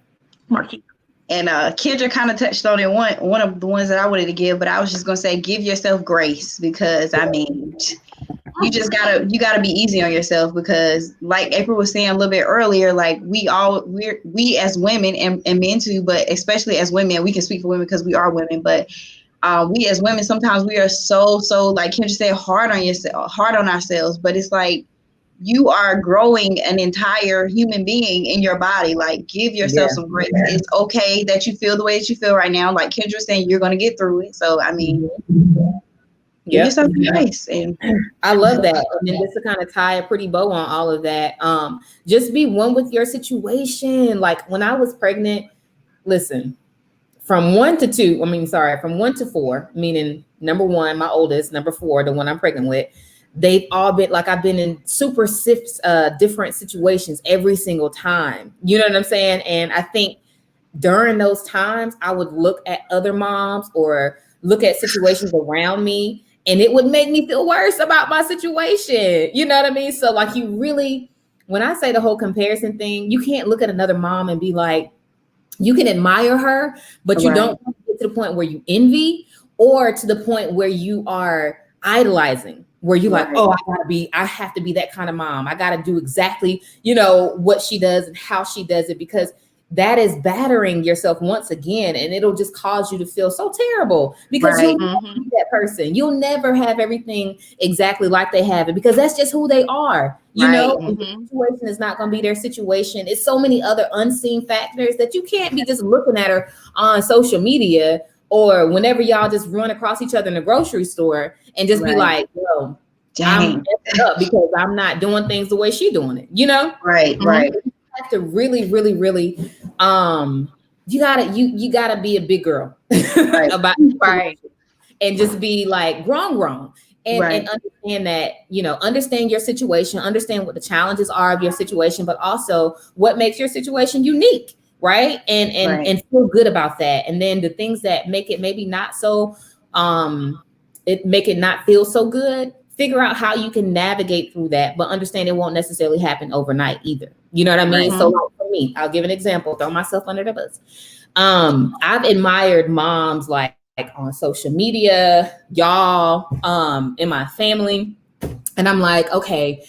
Marquis. And Kendra kind of touched on it, one of the ones that I wanted to give, but I was just gonna say, give yourself grace, because I mean, you gotta be easy on yourself, because like April was saying a little bit earlier, like we as women and men too, but especially as women, we can speak for women because we are women, but we as women, sometimes we are so like Kendra said, hard on ourselves, but it's like, you are growing an entire human being in your body. Like, give yourself some grace. Yeah. It's okay that you feel the way that you feel right now. Like Kendra saying, you're going to get through it. So, I mean, give yourself some grace. And I love that. And then just to kind of tie a pretty bow on all of that, just be one with your situation. Like when I was pregnant, listen, from 1 to 4, meaning number 1, my oldest, number 4, the one I'm pregnant with, they've all been like, I've been in super different situations every single time. You know what I'm saying? And I think during those times, I would look at other moms or look at situations around me, and it would make me feel worse about my situation. You know what I mean? So like, you really when I say the whole comparison thing, you can't look at another mom and be like, you can admire her, but you don't get to the point where you envy, or to the point where you are idolizing, where you're like, oh, I have to be that kind of mom. I got to do exactly, what she does and how she does it, because that is battering yourself once again. And it'll just cause you to feel so terrible, because you'll never be that person. You'll never have everything exactly like they have it, because that's just who they are. The situation is not going to be their situation. It's so many other unseen factors that you can't be just looking at her on social media, or whenever y'all just run across each other in the grocery store and just be like, yo, I'm messing up because I'm not doing things the way she's doing it, Right. You have to really, really, really, you gotta be a big girl about and just be like grown. And understand that, understand your situation, understand what the challenges are of your situation, but also what makes your situation unique. Right. And feel good about that. And then the things that make it maybe not so, make it not feel so good, figure out how you can navigate through that, but understand it won't necessarily happen overnight either. You know what I mean? So like for me, I'll give an example, throw myself under the bus. I've admired moms like on social media, y'all, in my family. And I'm like, okay,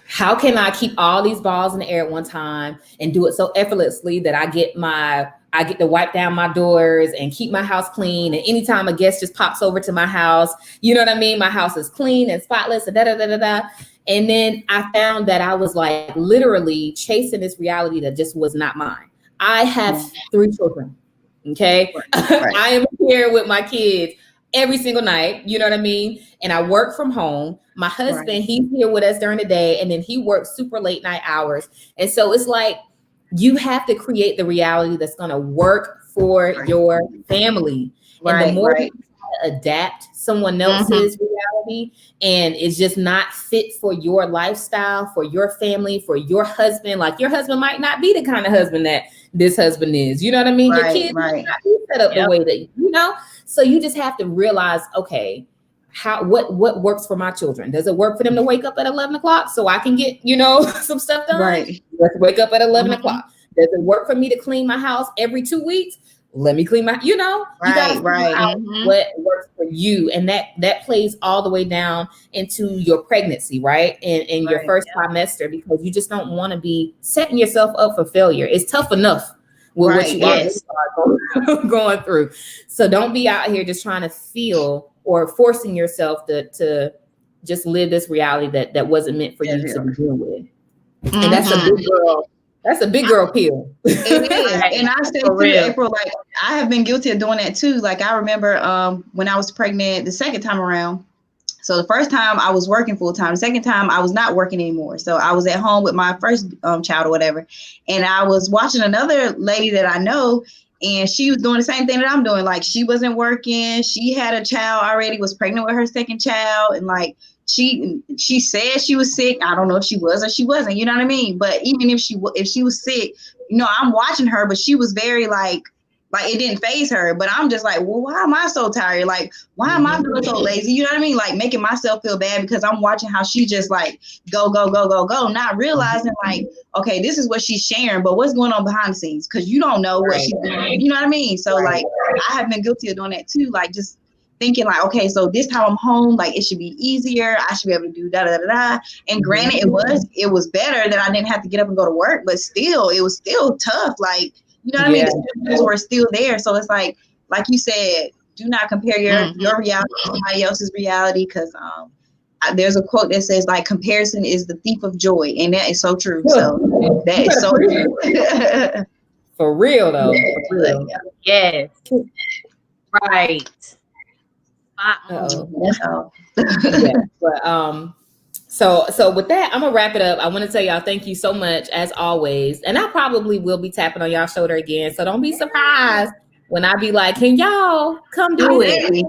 how can I keep all these balls in the air at one time and do it so effortlessly that I get to wipe down my doors and keep my house clean. And anytime a guest just pops over to my house, you know what I mean? My house is clean and spotless and And then I found that I was like literally chasing this reality that just was not mine. I have 3 children. Okay. I am here with my kids every single night. You know what I mean? And I work from home. My husband, he's here with us during the day, and then he works super late night hours. And so it's like, you have to create the reality that's going to work for your family. And the more you adapt someone else's reality, and it's just not fit for your lifestyle, for your family, for your husband. Like your husband might not be the kind of husband that this husband is. You know what I mean? Your kids might not be set up the way that, so you just have to realize, okay, what works for my children? Does it work for them to wake up at 11 o'clock so I can get, some stuff done? Let's wake up at 11 o'clock. Does it work for me to clean my house every 2 weeks? Let me clean my, you gotta figure out what works for you. And that plays all the way down into your pregnancy, right? And your first trimester, because you just don't want to be setting yourself up for failure. It's tough enough with what you are going through. So don't be out here just trying to feel or forcing yourself to just live this reality that wasn't meant for you to begin with. And that's a big girl. That's a big girl pill. It is. And I say too, April, like I have been guilty of doing that too. Like I remember when I was pregnant the second time around. So the first time I was working full time. The second time I was not working anymore. So I was at home with my first child or whatever. And I was watching another lady that I know, and she was doing the same thing that I'm doing. Like she wasn't working. She had a child already, was pregnant with her second child. And like, she said she was sick. I don't know if she was or she wasn't, you know what I mean? But even if she was sick, I'm watching her, but she was very like it didn't faze her. But I'm just like, well, why am I so tired? Like, why am I feeling so lazy? You know what I mean? Like making myself feel bad because I'm watching how she just like go, not realizing like, okay, this is what she's sharing, but what's going on behind the scenes? Because you don't know what she's doing. You know what I mean? So like, I have been guilty of doing that too. Like just thinking like, okay, so this time I'm home, like it should be easier. I should be able to do da. And granted, it was better that I didn't have to get up and go to work, but still, it was still tough. Like, you know what I mean? The symptoms were still there. So it's like you said, do not compare your reality to somebody else's reality, because there's a quote that says like comparison is the thief of joy, and that is so true. So that is so true. For real though. For real. Yes. Right. That's all. But so with that, I'm gonna wrap it up. I want to tell y'all thank you so much as always, and I probably will be tapping on y'all shoulder again. So don't be surprised when I be like, "Can y'all come do it?" Look,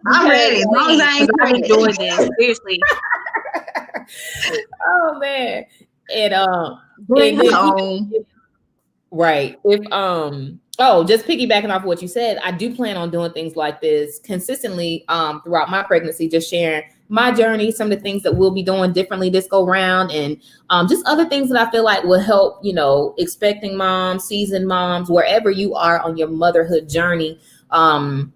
I'm ready. As long as I ain't doing this, seriously. Oh man, and right. If just piggybacking off what you said, I do plan on doing things like this consistently throughout my pregnancy, just sharing my journey, some of the things that we'll be doing differently this go round, and just other things that I feel like will help, expecting moms, seasoned moms, wherever you are on your motherhood journey. I'm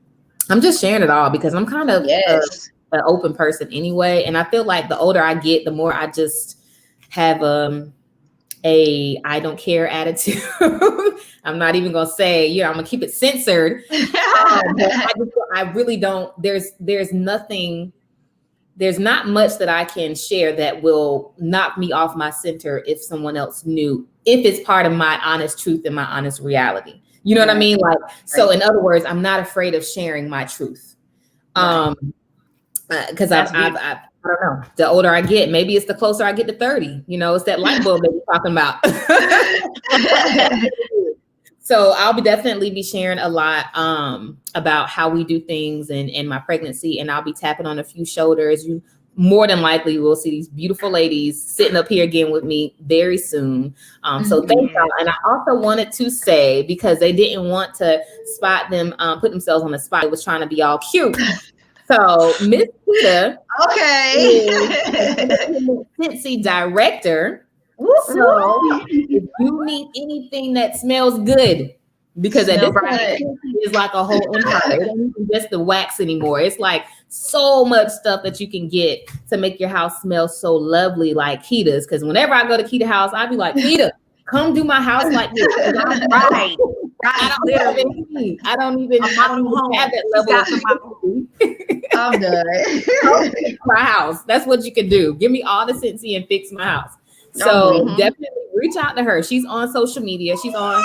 just sharing it all because I'm kind of an open person anyway. And I feel like the older I get, the more I just have a I don't care attitude. I'm not even gonna say, I'm gonna keep it censored. I really don't. There's not much that I can share that will knock me off my center if someone else knew, if it's part of my honest truth and my honest reality. You know what I mean? Like, so in other words, I'm not afraid of sharing my truth. Because I don't know. The older I get, maybe it's the closer I get to 30. It's that light bulb that we're talking about. So I'll definitely be sharing a lot about how we do things in my pregnancy, and I'll be tapping on a few shoulders. You more than likely will see these beautiful ladies sitting up here again with me very soon. So thank y'all. And I also wanted to say, because they didn't want to spot them, put themselves on the spot, it was trying to be all cute. So Miss Kita, Scentsy director. So if you need anything that smells good, because at this point it's like a whole empire. It ain't even just the wax anymore. It's like so much stuff that you can get to make your house smell so lovely, like Kita's. Because whenever I go to Kita house, I'd be like, Kita, come do my house like this. Right. I don't even have that level of I'm done. my house. That's what you can do. Give me all the Scentsy and fix my house. So definitely reach out to her. She's on social media. She's on.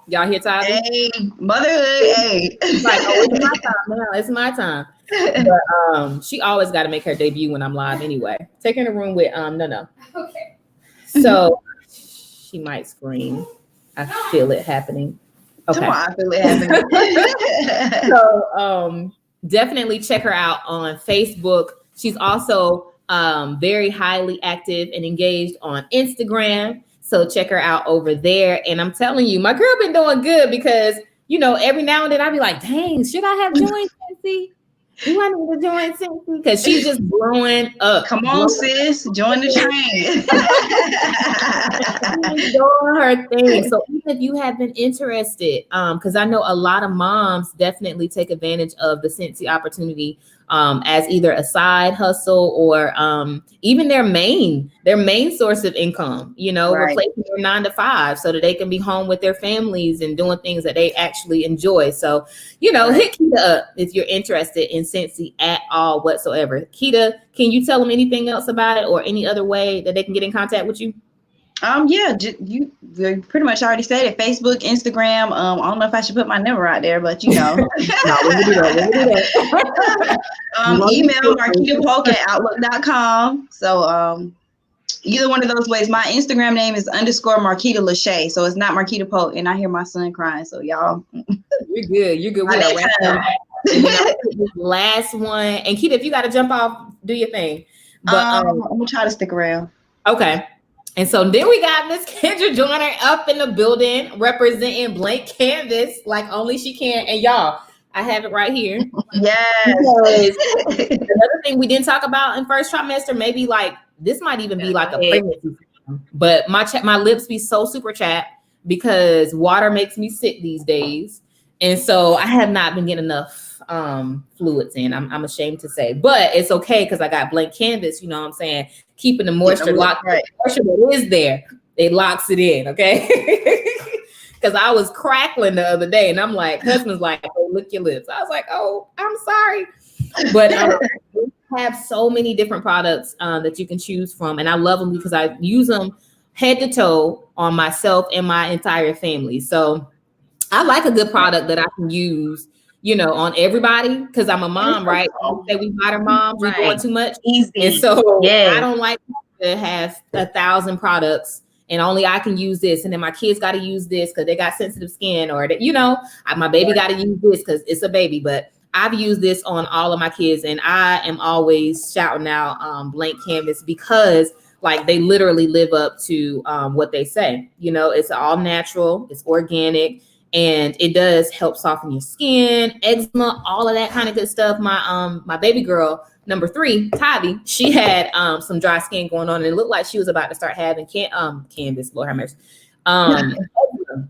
Y'all hear Tyler? Hey, motherhood. Hey. Like, it's my time now. It's my time. But she always got to make her debut when I'm live anyway. Take her in the room with no. Okay. So she might scream. I feel it happening. Okay. I feel it happening. So definitely check her out on Facebook. She's also very highly active and engaged on Instagram. So check her out over there. And I'm telling you, my girl been doing good because, every now and then I'll be like, dang, should I have joined Scentsy? Do I need to join Scentsy? Because she's just blowing up. Come on, sis. Join the train. She's doing her thing. So even if you have been interested, because I know a lot of moms definitely take advantage of the Scentsy opportunity as either a side hustle or even their main source of income, replacing their 9 to 5 so that they can be home with their families and doing things that they actually enjoy. So, hit Kita up if you're interested in Scentsy at all whatsoever. Kita, can you tell them anything else about it or any other way that they can get in contact with you? You pretty much already said it. Facebook, Instagram. I don't know if I should put my number out there, but No, we can do that. Email marquitapoke@outlook.com. So either one of those ways. My Instagram name is _Marquita Lachey. So it's not Marquita Poke, and I hear my son crying. So y'all, you're good. Last one, and Kita, if you got to jump off, do your thing. But I'm gonna try to stick around. Okay. And so then we got Miss Kendra Joyner up in the building representing Blank Canvas like only she can. And y'all, I have it right here. Yes. Another thing we didn't talk about in first trimester, maybe like this might even be like a pregnancy, but my lips be so super chapped because water makes me sick these days. And so I have not been getting enough fluids in. I'm ashamed to say, but it's okay because I got Blank Canvas, you know what I'm saying? Keeping the moisture locked. Right. The moisture that is there, it locks it in, okay? Because I was crackling the other day and I'm like, husband's like, oh, lick your lips. I was like, oh, I'm sorry. But we have so many different products that you can choose from. And I love them because I use them head to toe on myself and my entire family. So I like a good product that I can use, on everybody because I'm a mom, right? Say we modern moms, we're doing too much. Easy. And so I don't like to have 1,000 products and only I can use this. And then my kids got to use this because they got sensitive skin or, my baby got to use this because it's a baby. But I've used this on all of my kids and I am always shouting out Blank Canvas because like they literally live up to what they say. It's all natural, it's organic. and it does help soften your skin, eczema, all of that kind of good stuff. My baby girl, number 3, Tavi, she had some dry skin going on, and it looked like she was about to start having canvas, Lord have mercy. Eczema.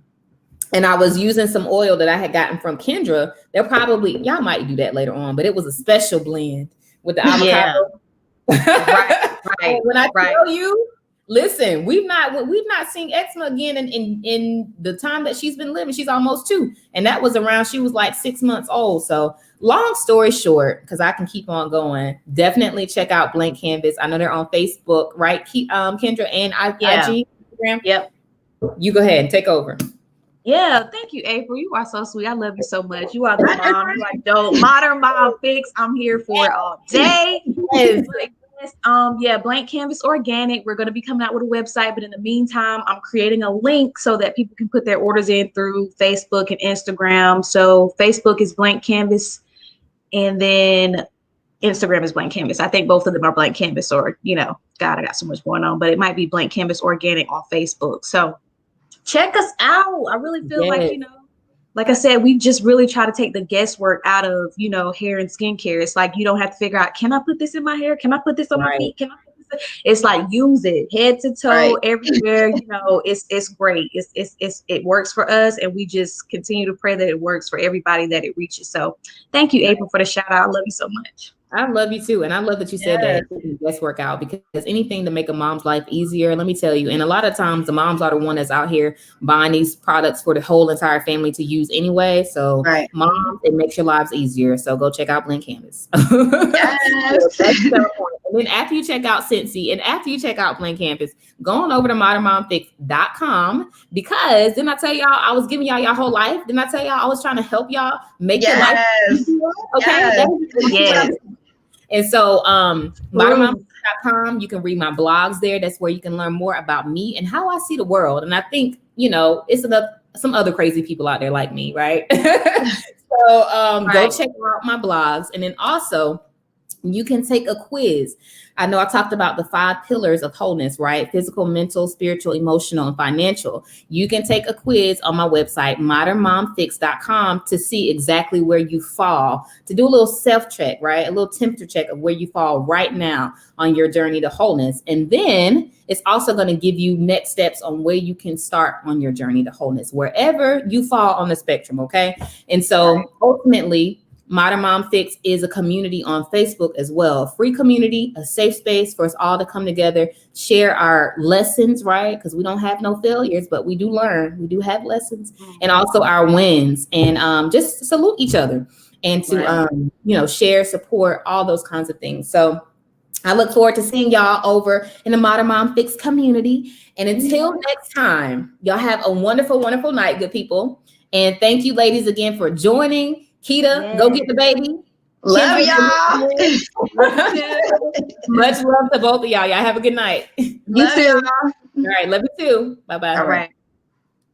And I was using some oil that I had gotten from Kendra. Y'all might do that later on, but it was a special blend with the avocado. Right. When I tell you, listen, we've not seen eczema again in the time that she's been living. She's almost 2, and that was around, she was like 6 months old. So long story short, because I can keep on going, definitely check out Blank Canvas. I know they're on Facebook, right, Kendra, and IG, Instagram. Yep. You go ahead and take over. Yeah, thank you, April. You are so sweet. I love you so much. You are the mom. You like dope. Modern Mom Fix. I'm here for it all day. Blank Canvas Organic. We're going to be coming out with a website, but in the meantime, I'm creating a link so that people can put their orders in through Facebook and Instagram. So Facebook is Blank Canvas, and then Instagram is Blank Canvas. I think both of them are Blank Canvas, or, God, I got so much going on, but it might be Blank Canvas Organic on Facebook. So check us out. I really feel like, like I said, we just really try to take the guesswork out of, hair and skincare. It's like, you don't have to figure out, can I put this in my hair? Can I put this on my feet? Can I put this in? It's like, use it head to toe, everywhere. It's great. It works for us. And we just continue to pray that it works for everybody that it reaches. So thank you, April, for the shout out. I love you so much. I love you too. And I love that you said that let's work out, because anything to make a mom's life easier, let me tell you. And a lot of times the moms are the one that's out here buying these products for the whole entire family to use anyway. So moms, it makes your lives easier. So go check out Blank Canvas. Yes. And then after you check out Scentsy and after you check out Blank Canvas, go on over to modernmomfix.com, because didn't I tell y'all I was giving y'all whole life? Didn't I tell y'all I was trying to help y'all make your life easier? Okay. Yes. And so modernmomfix.com, you can read my blogs there. That's where you can learn more about me and how I see the world. And I think, it's some other crazy people out there like me, right? So go check out my blogs. And then also, you can take a quiz. I know I talked about the 5 pillars of wholeness, right? Physical, mental, spiritual, emotional, and financial. You can take a quiz on my website, modernmomfix.com, to see exactly where you fall, to do a little self-check, right? A little temperature check of where you fall right now on your journey to wholeness. And then it's also going to give you next steps on where you can start on your journey to wholeness, wherever you fall on the spectrum, okay? And so ultimately, Modern Mom Fix is a community on Facebook as well. A free community, a safe space for us all to come together, share our lessons, right? Because we don't have no failures, but we do learn. We do have lessons, and also our wins, and just salute each other, and to share, support, all those kinds of things. So I look forward to seeing y'all over in the Modern Mom Fix community. And until next time, y'all have a wonderful, wonderful night, good people. And thank you, ladies, again for joining. Keita, go get the baby. Love y'all. Much love to both of y'all. Y'all have a good night. Love y'all. All right, love you too. Bye-bye. All right.